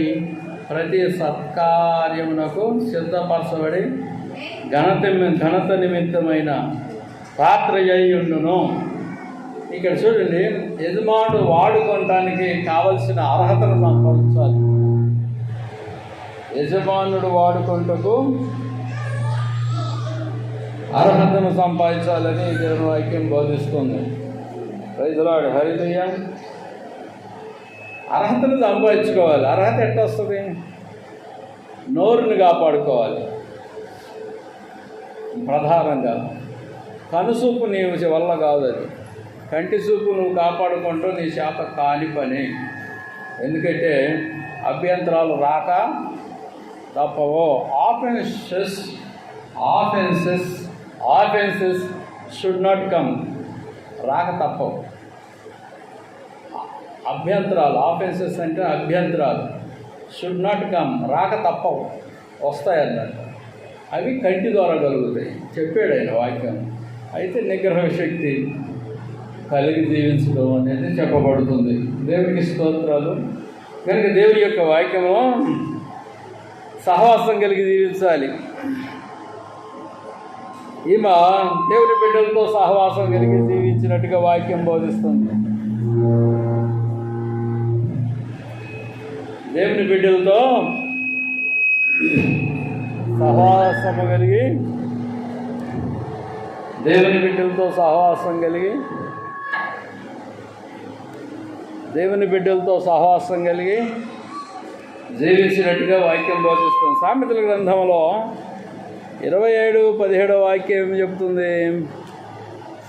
ప్రతి సత్కార్యమునకు సిద్ధపరచబడి ఘనత నిమిత్తమైన పాత్ర అయ్యుండును. ఇక్కడ చూడండి, యజమానుడు వాడుకోవటానికి కావలసిన అర్హతను సంపాదించాలి. యజమానుడు వాడుకొనుటకు అర్హతను సంపాదించాలని దేవుని వాక్యం బోధిస్తుంది. Praise the Lord. హల్లెలూయా. అర్హతను సంపాదించుకోవాలి. అర్హత ఎట్లా వస్తుంది? నోరుని కాపాడుకోవాలి. ప్రధానంగా కనుసూపు నీ వల్ల కాదు, అది కంటి చూపు నువ్వు కాపాడుకుంటూ నీ చేత కాని పని. ఎందుకంటే అభ్యంతరాలు రాక తప్పవో. Offences should not come. రాక తప్పవు. అభ్యంతరాలు, ఆఫెన్సెస్ అంటే అభ్యంతరాలు, షుడ్ నాట్ కమ్, రాక తప్పవు, వస్తాయన్నట్టు. అవి కంటి ద్వారా కలుగుతాయి చెప్పాడు ఆయన వాక్యం. అయితే నిగ్రహ శక్తి కలిగి జీవించడం అనేది చెప్పబడుతుంది. దేవునికి స్తోత్రాలు. కనుక దేవుని యొక్క వాక్యము సహవాసం కలిగి జీవించాలి. ఈమె దేవుని బిడ్డలతో సహవాసం కలిగి జీవించినట్టుగా వాక్యం బోధిస్తుంది. దేవుని బిడ్డలతో సహవాసము కలిగి, దేవుని బిడ్డలతో సహవాసం కలిగి జీవించినట్టుగా వాక్యం బోధిస్తుంది. సామెతల గ్రంథంలో 27:17 వాక్యం ఏమి చెబుతుంది?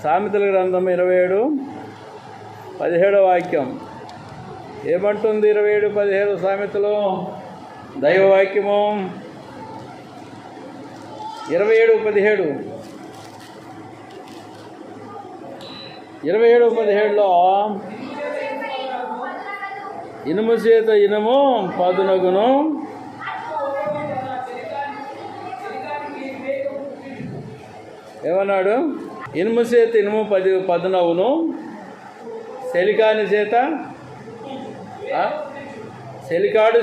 సామెతల గ్రంథం 27:17 వాక్యం ఏమంటుంది? 27:17 సామెతలో దైవవాక్యము 27:17లో ఇనుము చేత ఇనుము పదునగును, ఏమన్నాడు? ఇనుము చేత ఇనుము పదునవును, శలికాని చేత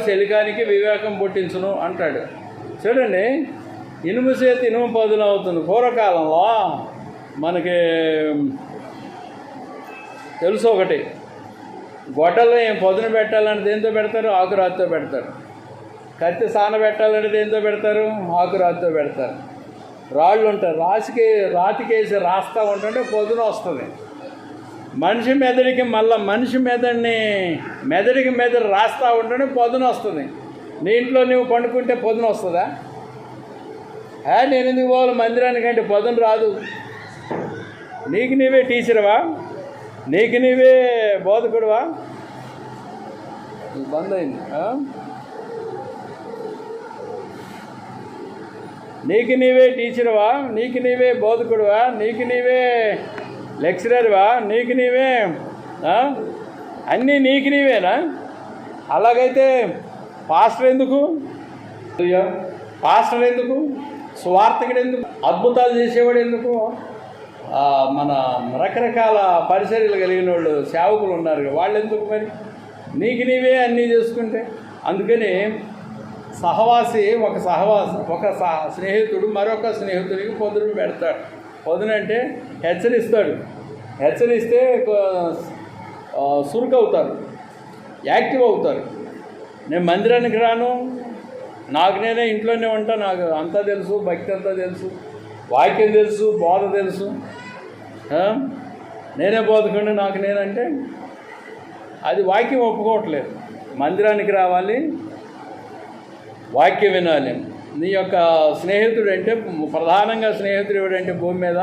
శలికానికి వివేకం పుట్టించును అంటాడు. చూడండి, ఇనుము చేతి ఇనుము పదునవుతుంది. పూర్వకాలంలో మనకి తెలుసు ఒకటి, గొడ్డలు పదును పెట్టాలంటే దేంతో పెడతారు? ఆకురాతితో పెడతారు. కత్తి సాన పెట్టాలంటే దేంతో పెడతారు? ఆకురాతితో పెడతారు. రాళ్ళు ఉంటారు, రాతికేసి రాస్తూ ఉంటుంటే పొద్దున వస్తుంది. మనిషి మెదడికి మెదడు రాస్తూ ఉంటుంటే పొద్దున వస్తుంది. నీ ఇంట్లో నువ్వు పండుకుంటే పొద్దున వస్తుందా? నేను ఎందుకు పోవాలి మందిరానికంటే? పొద్దున రాదు. నీకు నీవే టీచర్వా? నీకు నీవే బోధకుడువా? బంద్ అయింది. నీకు నీవే టీచర్వా, నీకు నీవే బోధకుడువా, నీకు నీవే లెక్చరర్వా, నీకు నీవే అన్నీ నీకు నీవేనా? అలాగైతే పాస్టర్ ఎందుకు? పాస్టర్ ఎందుకు? సువార్తకుడు ఎందుకు? అద్భుతాలు చేసేవాడు ఎందుకు? మన రకరకాల పరిచర్యలు కలిగిన వాళ్ళు సేవకులు ఉన్నారు, వాళ్ళు ఎందుకు? మరి నీకు నీవే అన్నీ చేసుకుంటే. అందుకని ఒక స్నేహితుడు మరొక స్నేహితుడికి పొదును పెడతాడు. పొదునంటే హెచ్చరిస్తాడు. హెచ్చరిస్తే చురుకవుతారు, యాక్టివ్ అవుతారు. నేను మందిరానికి రాను, నాకు నేనే ఇంట్లోనే ఉంటా, నాకు అంతా తెలుసు, భక్తి అంతా తెలుసు, వాక్యం తెలుసు, బోధ తెలుసు, నేనే బోధకండి నాకు నేనంటే అది వాక్యం ఒప్పుకోవట్లేదు. మందిరానికి రావాలి, వాక్యం వినాలి. నీ యొక్క స్నేహితుడు అంటే ప్రధానంగా స్నేహితుడు ఎవడంటే భూమి మీద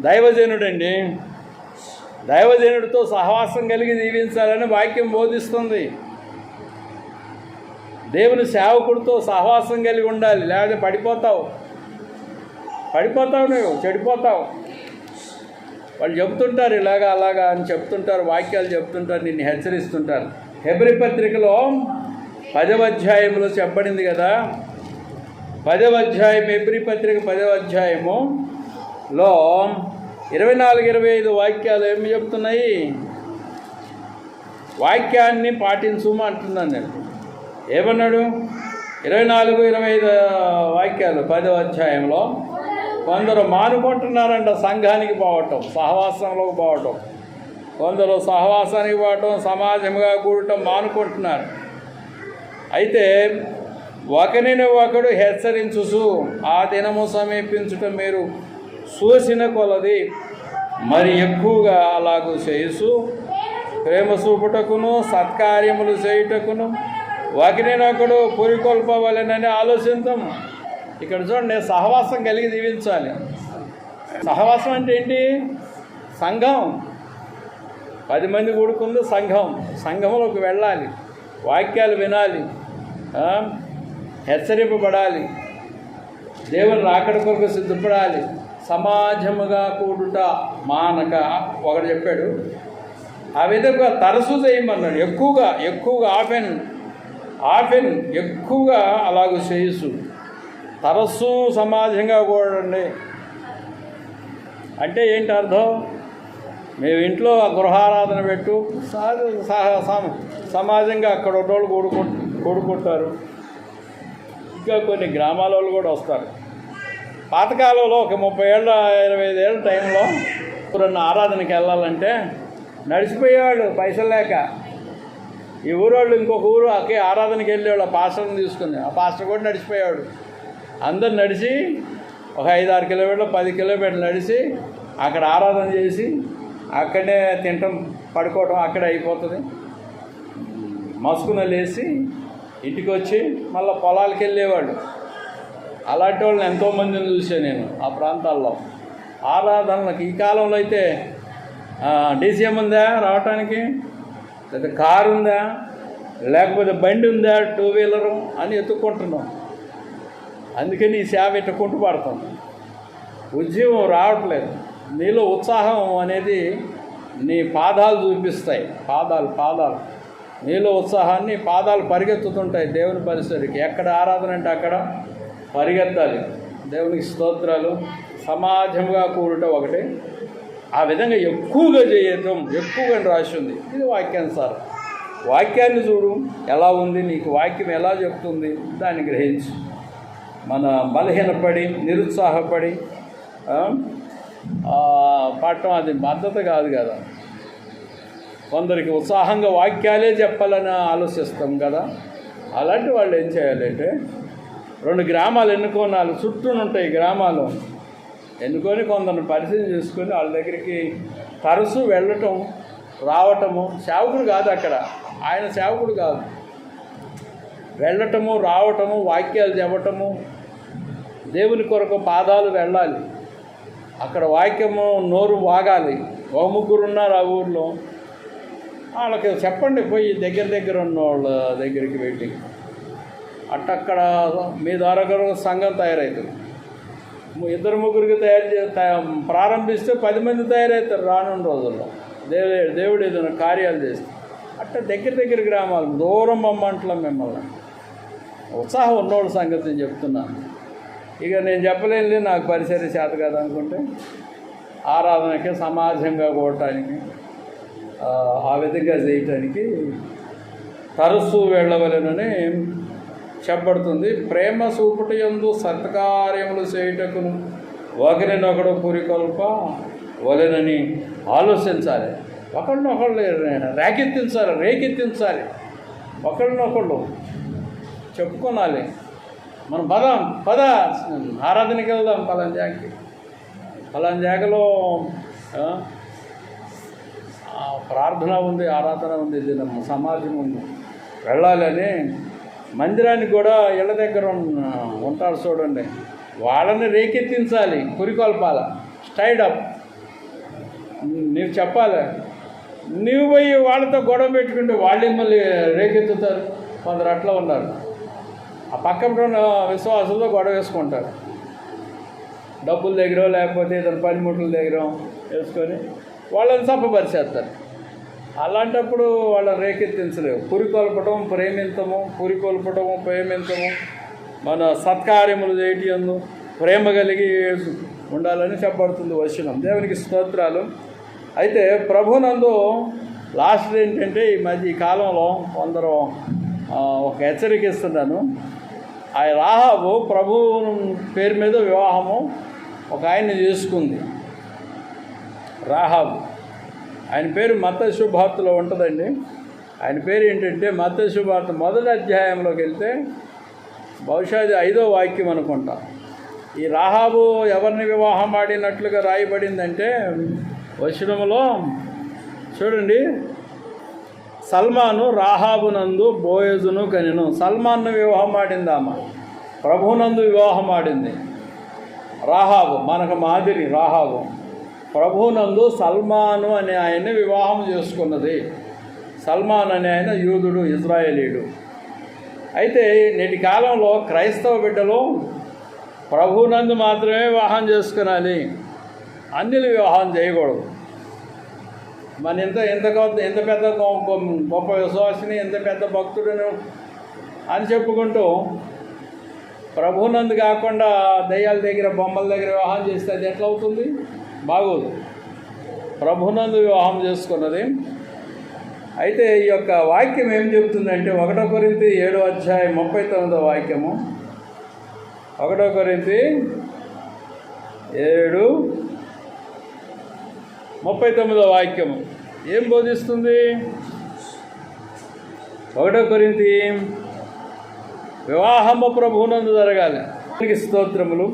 దైవజనుడండి. దైవజనుడితో సహవాసం కలిగి జీవించాలని వాక్యం బోధిస్తుంది. దేవుని సేవకుడితో సహవాసం కలిగి ఉండాలి, లేకపోతే పడిపోతావు, నువ్వు చెడిపోతావు. వాళ్ళు చెబుతుంటారు ఇలాగా అలాగా అని చెప్తుంటారు, వాక్యాలు చెప్తుంటారు, నిన్ను హెచ్చరిస్తుంటారు. హెబ్రీ పత్రికలో 10వ అధ్యాయంలో చెప్పబడింది కదా, 10వ అధ్యాయం హెబ్రీ పత్రిక 10వ అధ్యాయములో 24-25 వాక్యాలు ఏమి చెప్తున్నాయి? వాక్యాన్ని పాటించుము అంటున్నాను నేను. ఏమన్నాడు? 24-25 వాక్యాలు 10వ అధ్యాయంలో. కొందరు మానుకుంటున్నారంట సంఘానికి పోవటం, సహవాసంలోకి పోవటం. కొందరు సహవాసానికి పోవటం, సమాజంగా కూడటం మానుకుంటున్నారు. అయితే ఒకడు హెచ్చరించుసు, ఆ దినము సమీపించుట మీరు చూసిన కొలది మరి ఎక్కువగా అలాగూ చేయుసు, ప్రేమ చూపుటకును సత్కార్యములు చేయుటకును ఒకరినొకడు పురికొల్పవలెనని ఆలోచిద్దాం. ఇక్కడ చూడండి, సహవాసం కలిగి జీవించాలి. సహవాసం అంటే ఏంటి? సంఘం. 10 మంది కూడుకుంది సంఘం. సంఘంలోకి వెళ్ళాలి, వాక్యాలు వినాలి, హెచ్చరింపబడాలి, దేవుని రాకడ కొరకు సిద్ధపడాలి. సమాజముగా కూడుట మానక ఒకడు చెప్పాడు. ఆ విధంగా తరచు చేయమన్నాడు. ఎక్కువగా ఆఫెన్ ఎక్కువగా అలాగూ చేయసు. తరస్సు సమాజంగా కూడండి అంటే ఏంటి అర్థం? మేము ఇంట్లో గృహారాధన పెట్టు, సమాజంగా అక్కడ ఉన్నోళ్ళు కూడుకుంటారు. ఇంకా కొన్ని గ్రామాల వాళ్ళు కూడా వస్తారు. పాతకాలంలో ఒక 30 ఏళ్ళ 25 ఏళ్ళ టైంలో ఎవరన్నా ఆరాధనకి వెళ్ళాలంటే నడిచిపోయేవాళ్ళు పైసలు లేక. ఈ ఊరోళ్ళు ఇంకొక ఊరు ఆరాధనకి వెళ్ళేవాళ్ళు ఆ పాస్టర్ని తీసుకుని. ఆ పాస్టర్ కూడా నడిచిపోయేవాడు. అందరు నడిచి ఒక 5-6 కిలోమీటర్లు 10 కిలోమీటర్లు నడిచి అక్కడ ఆరాధన చేసి అక్కడనే తినటం పడుకోవటం అక్కడే అయిపోతుంది. మసుకున లేచి ఇంటికి వచ్చి మళ్ళీ పొలాలకు వెళ్ళేవాళ్ళు. అలాంటి వాళ్ళని ఎంతోమందిని చూసాను నేను ఆ ప్రాంతాల్లో ఆరాధనలకు. ఈ కాలంలో అయితే డీసీఎం ఉందా రావటానికి, లేదా కారు ఉందా, లేకపోతే బండి ఉందా, 2 వీలరు అని ఎత్తుక్కుంటున్నాం. అందుకని ఈ సేవ ఎట్టుకుంటూ పడతాం. ఉద్యమం రావట్లేదు. నీలో ఉత్సాహం అనేది నీ పాదాలు చూపిస్తాయి. పాదాలు నీలో ఉత్సాహాన్ని పాదాలు పరిగెత్తుతుంటాయి దేవుని పరిసరికి. ఎక్కడ ఆరాధన అంటే అక్కడ పరిగెత్తాలి. దేవునికి స్తోత్రాలు. సమాజంగా కూడట ఒకటి. ఆ విధంగా ఎక్కువగా చేయటం, ఎక్కువగా రాసి ఉంది. ఇది వాక్యానుసారం. వాక్యాన్ని చూడు ఎలా ఉంది, నీకు వాక్యం ఎలా చెప్తుంది, దాన్ని గ్రహించు. మన బలహీనపడి నిరుత్సాహపడి పట్టడం అది మద్దతు కాదు కదా. కొందరికి ఉత్సాహంగా వాక్యాలే చెప్పాలని ఆలోచిస్తాం కదా. అలాంటి వాళ్ళు ఏం చేయాలంటే 2 గ్రామాలు ఎన్నుకోనాలు చుట్టూ ఉంటాయి గ్రామాలు ఎన్నుకొని కొందరిని పరిశీలన చేసుకొని వాళ్ళ దగ్గరికి తరచూ వెళ్ళటం రావటము. సేవకుడు కాదు అక్కడ, ఆయన సేవకుడు కాదు. వెళ్ళటము రావటము, వాక్యాలు చెప్పటము, దేవుని కొరకు పాదాలు వెళ్ళాలి. అక్కడ వాక్యము నోరు వాగాలి. 3 ఉన్నారు ఆ ఊర్లో, వాళ్ళకి చెప్పండి పోయి దగ్గర ఉన్న వాళ్ళ దగ్గరికి వెళ్ళి. అట్టక్కడ మీ ద్వారా సంఘం తయారవుతుంది. ఇద్దరు ముగ్గురికి ప్రారంభిస్తే 10 మంది తయారవుతారు రానున్న రోజుల్లో. దేవుడు ఏదైనా కార్యాలు చేస్తే. అట్లా దగ్గర గ్రామాలు దూరం బొమ్మంటలం మిమ్మల్ని ఉత్సాహం ఉన్నోళ్ళ సంగతి నేను చెప్తున్నాను. ఇక నేను చెప్పలేని నాకు పరిసర చేత కాదు అనుకుంటే ఆరాధనకి సమాజంగా కూడటానికి ఆ విధంగా చేయటానికి తరచూ వెళ్ళవలెనని చెప్పబడుతుంది. ప్రేమ చూపుట యందు సత్కార్యములు చేయుటకును ఒకరినొకడు పురికొల్ప వలెనని ఆలోచించాలి. ఒకళ్ళనొకళ్ళు రేకెత్తించాలి. ఒకళ్ళనొకళ్ళు చెప్పుకోనాలి. మనం పద ఆరాధనకి వెళ్దాం పలానా జాగలో ప్రార్థన ఉంది, ఆరాధన ఉంది, సమాజం ఉంది, వెళ్ళాలని మందిరానికి కూడా ఇళ్ళ దగ్గర ఉంటారు చూడండి, వాళ్ళని రేకెత్తించాలి, పురికొల్పాల, స్టైడ్ అప్. నీవు చెప్పాలి. నీవు పోయి వాళ్ళతో గొడవ పెట్టుకుంటే వాళ్ళు మళ్ళీ రేకెత్తుతారు. కొందరు అట్లా ఉన్నారు. ఆ పక్కన ఉన్న విశ్వాసులతో గొడవ వేసుకుంటారు. డబ్బుల దగ్గర లేకపోతే ఏదైనా పనిముట్ల దగ్గర వేసుకొని వాళ్ళని చప్పపరిచేస్తారు. అలాంటప్పుడు వాళ్ళని రేకెత్తించలేవు. పురికొల్పటం ప్రేమించము మన సత్కార్యములు చేయటందు ప్రేమ కలిగి ఉండాలని చెప్పబడుతుంది వచనం. దేవునికి స్తోత్రాలు. అయితే ప్రభునందు లాస్ట్ ఏంటంటే ఈ కాలంలో కొందరు ఒక హెచ్చరిక ఇస్తున్నాను. ఆ రాహాబు ప్రభు పేరు మీద వివాహము ఒక ఆయన్ని చేసుకుంది. రాహాబు ఆయన పేరు మత్తయి శుభవార్తలో ఉంటుందండి. ఆయన పేరు ఏంటంటే మత్తయి శుభవార్త 1వ అధ్యాయంలోకి వెళ్తే బహుశా అది 5వ వాక్యం అనుకుంటా. ఈ రాహాబు ఎవరిని వివాహం ఆడినట్లుగా రాయబడిందంటే వచనములో చూడండి, సల్మాను రాహాబునందు బోయజును కనెను. సల్మాన్ను వివాహం ఆడింది ఆమె, ప్రభునందు వివాహం ఆడింది. రాహాబు మనకు మాదిరి. రాహాబు ప్రభునందు సల్మాను అనే ఆయన్ని వివాహం చేసుకున్నది. సల్మాన్ అనే ఆయన యూదుడు, ఇజ్రాయేలీయుడు. అయితే నేటి కాలంలో క్రైస్తవ బిడ్డలు ప్రభునందు మాత్రమే వివాహం చేసుకునాలి, అన్యులు వివాహం చేయకూడదు. మన ఎంత పెద్ద గొప్ప విశ్వాసిని, ఎంత పెద్ద భక్తుడును అని చెప్పుకుంటూ ప్రభునందు కాకుండా దయ్యాల దగ్గర బొమ్మల దగ్గర వివాహం చేస్తే అది ఎట్లా అవుతుంది? బాగోదు. ప్రభునందు వివాహం చేసుకున్నది. అయితే ఈ యొక్క వాక్యం ఏం చెబుతుందంటే 1 కొరింథీ 7వ అధ్యాయం 39వ వాక్యము. 1 కొరింథీ 7:39వ వాక్యము ఏం బోధిస్తుంది? 1 కొరింథీ వివాహము ప్రభునందు జరగాలి. స్తోత్రములు.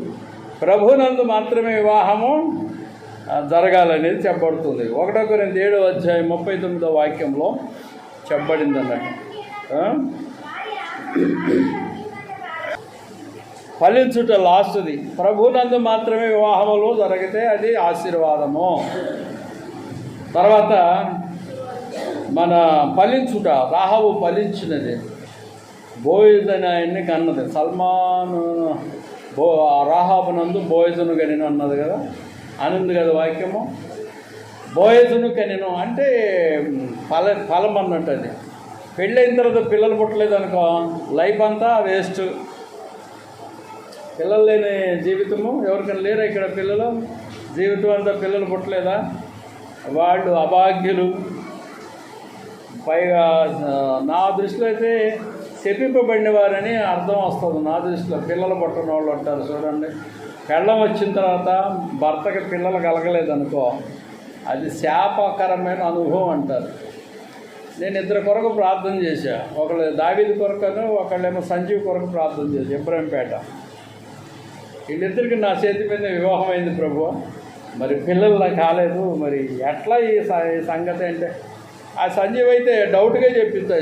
ప్రభునందు మాత్రమే వివాహము జరగాలనేది చెప్పబడుతుంది. 1 కొరింథీ 7వ అధ్యాయం 39వ వాక్యంలో చెప్పబడింది అన్నట్టు. ఫలించుట లాస్ట్ది. ప్రభునందు మాత్రమే వివాహములు జరిగితే అది ఆశీర్వాదము. తర్వాత మన ఫలించుట, రాహాబు ఫలించినది. బోయజ్ అని ఆయన్ని కన్నది. సల్మాను రాహాబునందు బోయజును కనెను అన్నది కదా, అనుంది కదా వాక్యము. బోయజును కనెను అంటే ఫలం అన్నట్టు. అది పెళ్ళైన తర్వాత పిల్లలు పుట్టలేదు అనుకో, లైఫ్ అంతా వేస్ట్. పిల్లలు లేని జీవితము ఎవరికైనా లేరా ఇక్కడ? పిల్లలు జీవితం అంతా పిల్లలు పుట్టలేదా? వాళ్ళు అభాగ్యులు. పైగా నా దృష్టిలో అయితే శపింపబడిన వారని అర్థం వస్తుంది. నా దృష్టిలో పిల్లలు పుట్టిన వాళ్ళు ఉంటారు చూడండి. పెళ్ళం వచ్చిన తర్వాత భర్తకి పిల్లలు కలగలేదనుకో, అది శాపకరమైన అనుభవం అంటారు. నేను 2 కొరకు ప్రార్థన చేశా. ఒకళ్ళు దావీదు కొరకును, ఒకళ్ళేమో సంజీవ్ కొరకు ప్రార్థన చేశా. ఇబ్రహీంపేట. వీళ్ళిద్దరికి నా చేతి మీద వివాహం అయింది ప్రభు, మరి పిల్లలు కాలేదు, మరి ఎట్లా ఈ సంగతి అంటే, ఆ సంజీవ్ అయితే డౌట్గా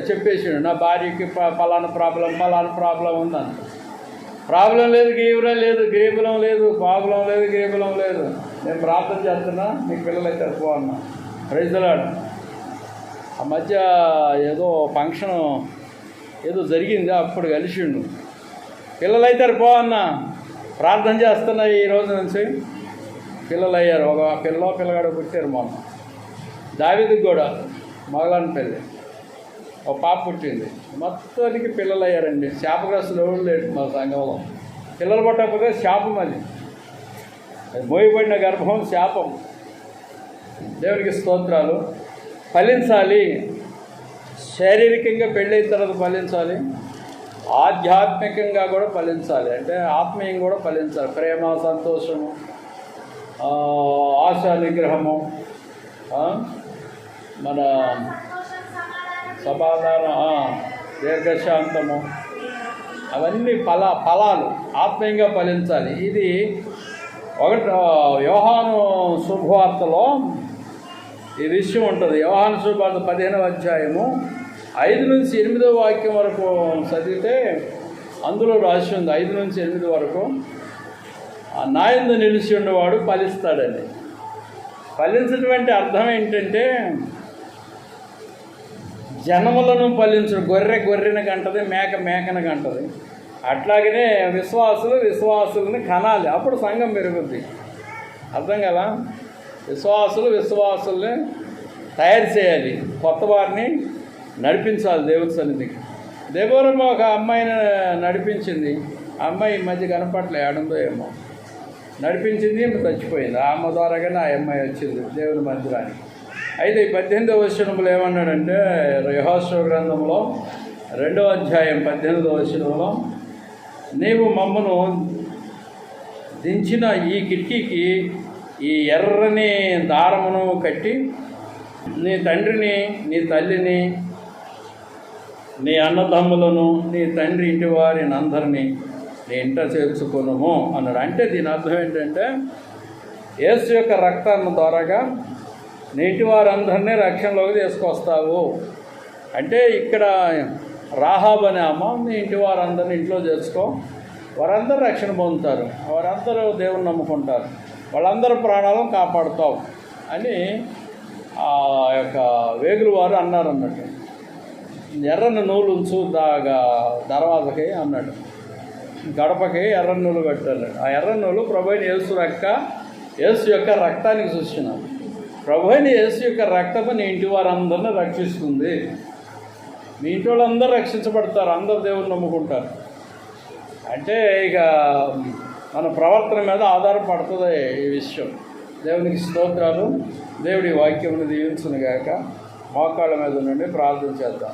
చెప్పేసాడు, నా భార్యకి ఫలానా ప్రాబ్లం ఉందని. ప్రాబ్లం లేదు, గీబలం లేదు, గీబలం లేదు. నేను ప్రార్థన చేస్తున్నా, నీకు పిల్లలైతే పో అన్నా. Praise the Lord. ఆ మధ్య ఏదో ఫంక్షన్ ఏదో జరిగింది, అప్పుడు కలిసిండు. పిల్లలైతే పో అన్నా, ప్రార్థన చేస్తున్న ఈ రోజు నుంచి పిల్లలు అయ్యారు. ఒక పిల్లగాడు పుట్టారు మొన్న. దావీదుకి కూడా మగలాని పెళ్ళి ఒక పాప పుట్టింది. మొత్తానికి పిల్లలు అయ్యారండి. శాపగ్రస్తులు ఎవరు లేడు మా సంఘంలో. పిల్లలు పట్టకపోతే శాపం, అది మోయబడిన గర్భం శాపం. దేవునికి స్తోత్రాలు. ఫలించాలి. శారీరకంగా పెళ్ళైన తర్వాత ఫలించాలి, ఆధ్యాత్మికంగా కూడా ఫలించాలి. అంటే ఆత్మీయం కూడా ఫలించాలి. ప్రేమ, సంతోషము, ఆశా నిగ్రహము, మన సమాధానం, దీర్ఘశాంతము, అవన్నీ ఫలాలు ఆత్మీయంగా ఫలించాలి. ఇది యోహాను శుభవార్తలో ఈ విషయం ఉంటుంది. యోహాను శుభవార్త 15వ అధ్యాయము 5 నుంచి 8వ వాక్యం వరకు చదివితే అందులో రాసి ఉంది. 5 నుంచి 8 వరకు నా యందు నిలిచి ఉన్నవాడు ఫలిస్తాడని. ఫలించడం అంటే అర్థం ఏంటంటే జనములను ఫలించడం. గొర్రెని కంటది, మేకను కంటది. అట్లాగనే విశ్వాసులని కనాలి. అప్పుడు సంఘం పెరుగుద్ది. అర్థం కదా? విశ్వాసుల్ని తయారు చేయాలి. కొత్త వారిని నడిపించాలి దేవుని సన్నిధికి. దేవరం ఒక అమ్మాయిని నడిపించింది. ఆ అమ్మాయి ఈ మధ్య కనపట్లే, ఏడుందో ఏమో. నడిపించింది, చచ్చిపోయింది. ఆ అమ్మ ద్వారాగానే ఆ అమ్మాయి వచ్చింది దేవుని మందిరానికి. అయితే ఈ 18వ వచనంలో ఏమన్నాడంటే, యెహోషువ గ్రంథంలో 2వ అధ్యాయం 18వ వచనంలో, నీవు మమ్మను దించిన ఈ కిటికీకి ఈ ఎర్రని దారమును కట్టి నీ తండ్రిని, నీ తల్లిని, నీ అన్నదమ్ములను, నీ తండ్రి ఇంటి వారిని అందరినీ నీ ఇంట చేర్చుకునము అన్నాడు. అంటే దీని అర్థం ఏంటంటే యేసు యొక్క రక్తాన్ని ద్వారాగా నీ ఇంటి వారందరినీ రక్షణలోకి తీసుకొస్తావు. అంటే ఇక్కడ రాహాబు అనే అమ్మ నీ ఇంటి వారందరినీ ఇంట్లో చేర్చుకో, వారందరూ రక్షణ పొందుతారు, వారందరూ దేవుని నమ్ముకుంటారు, వాళ్ళందరూ ప్రాణాలను కాపాడుతావు అని ఆ యొక్క వేగులు వారు అన్నారు అన్నట్టు. ఎర్రని నూలు ఉంచు దర్వాజకి అన్నాడు. గడపకి ఎర్రని నూలు కట్టాడు. ఆ ఎర్రని నూలు ప్రభువైన యేసు యొక్క రక్తానికి చూసినాను. ప్రభువైన యేసు యొక్క రక్తము నీ ఇంటి వారందరినీ రక్షిస్తుంది. మీ ఇంటి వాళ్ళందరూ రక్షించబడతారు, అందరు దేవుని నమ్ముకుంటారు. అంటే ఇక మన ప్రవర్తన మీద ఆధారపడుతుంది ఈ విషయం. దేవునికి స్తోత్రాలు. దేవుడి వాక్యమును దీవించును గాక. మోకాళ్ళ మీద నుండి ప్రార్థన చేద్దాం.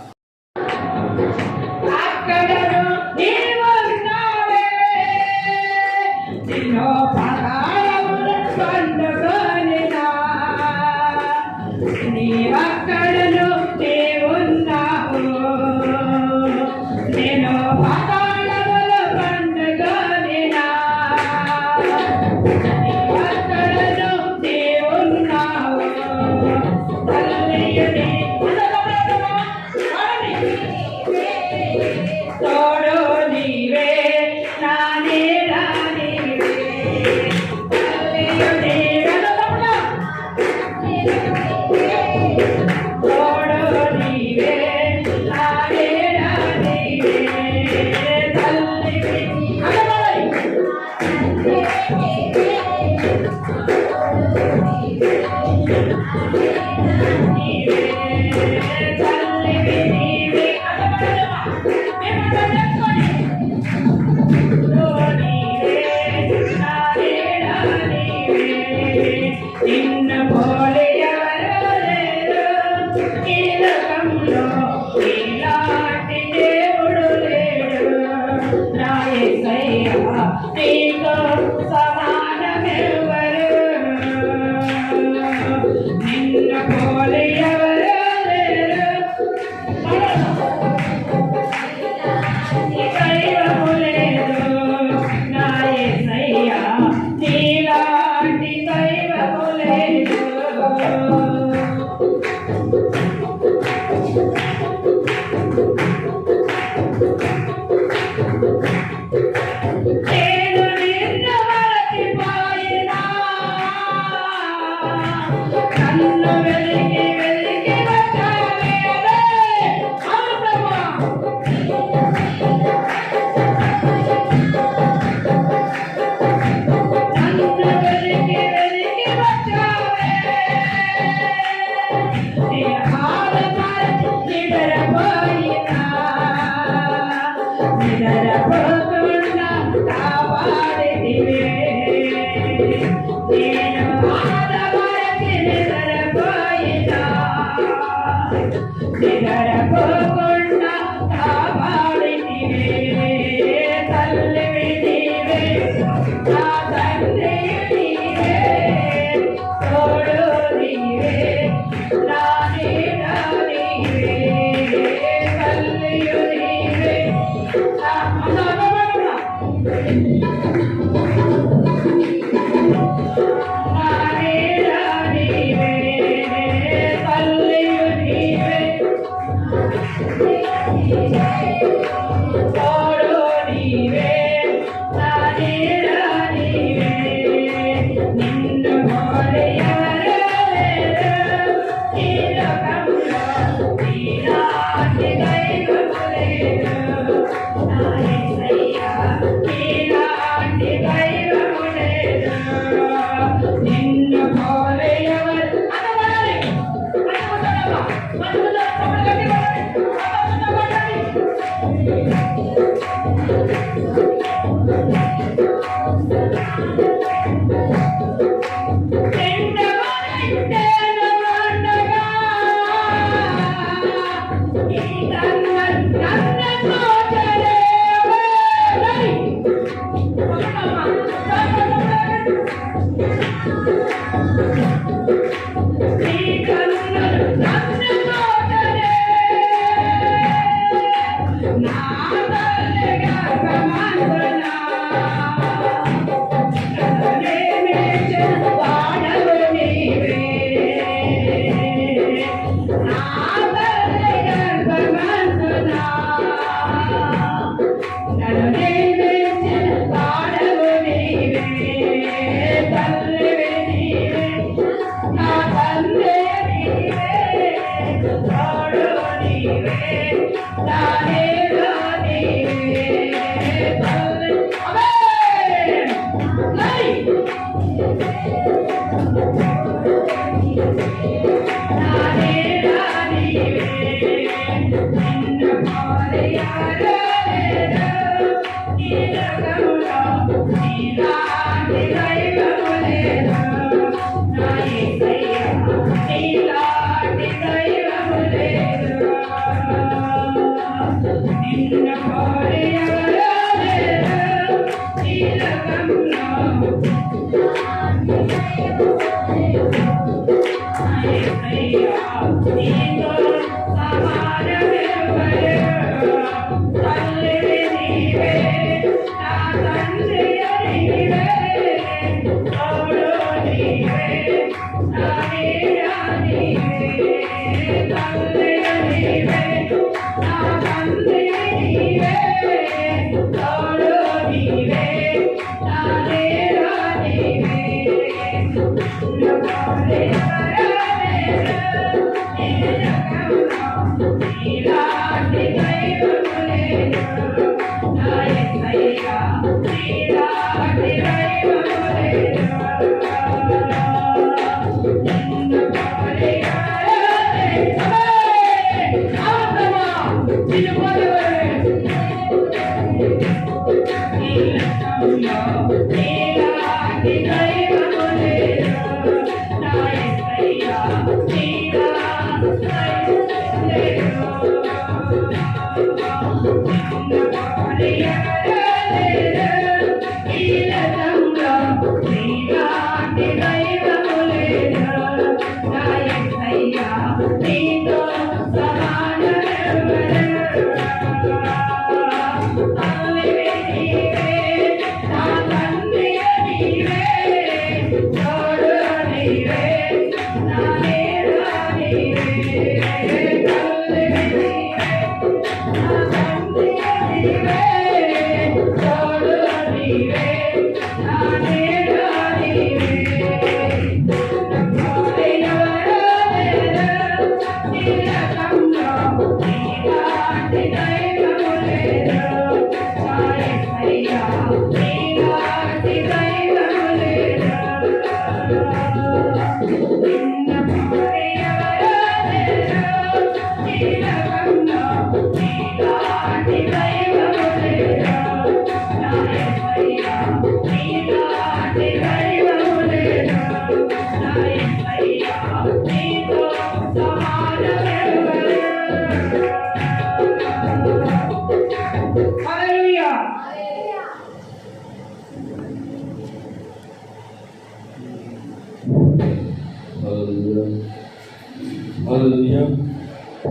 హల్లెలూయా,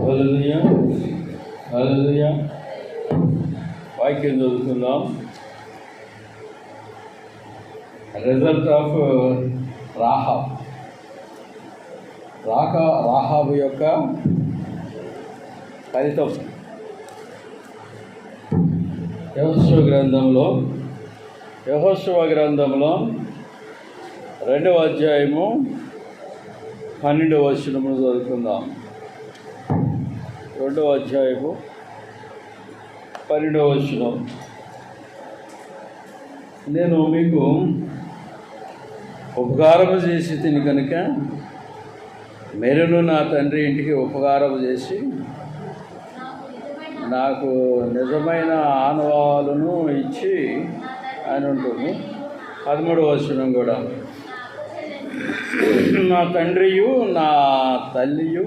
హల్లెలూయా, హల్లెలూయా. వాక్యం చదువుకుందాం. రిజల్ట్ ఆఫ్ రాహాబు యొక్క ఫలితం. యెహోషువ గ్రంథంలో 2వ అధ్యాయము 12వ వచనము చదువుకుందాం. 2వ అధ్యాయము 12వ వచనం. నేను మీకు ఉపకారము చేసి తిని కనుక మీరును నా తండ్రి ఇంటికి ఉపకారము చేసి నాకు నిజమైన ఆనవాళ్ళను ఇచ్చి అని ఉంటుంది. 13వ వచనం కూడా, నా తండ్రియు నా తల్లియు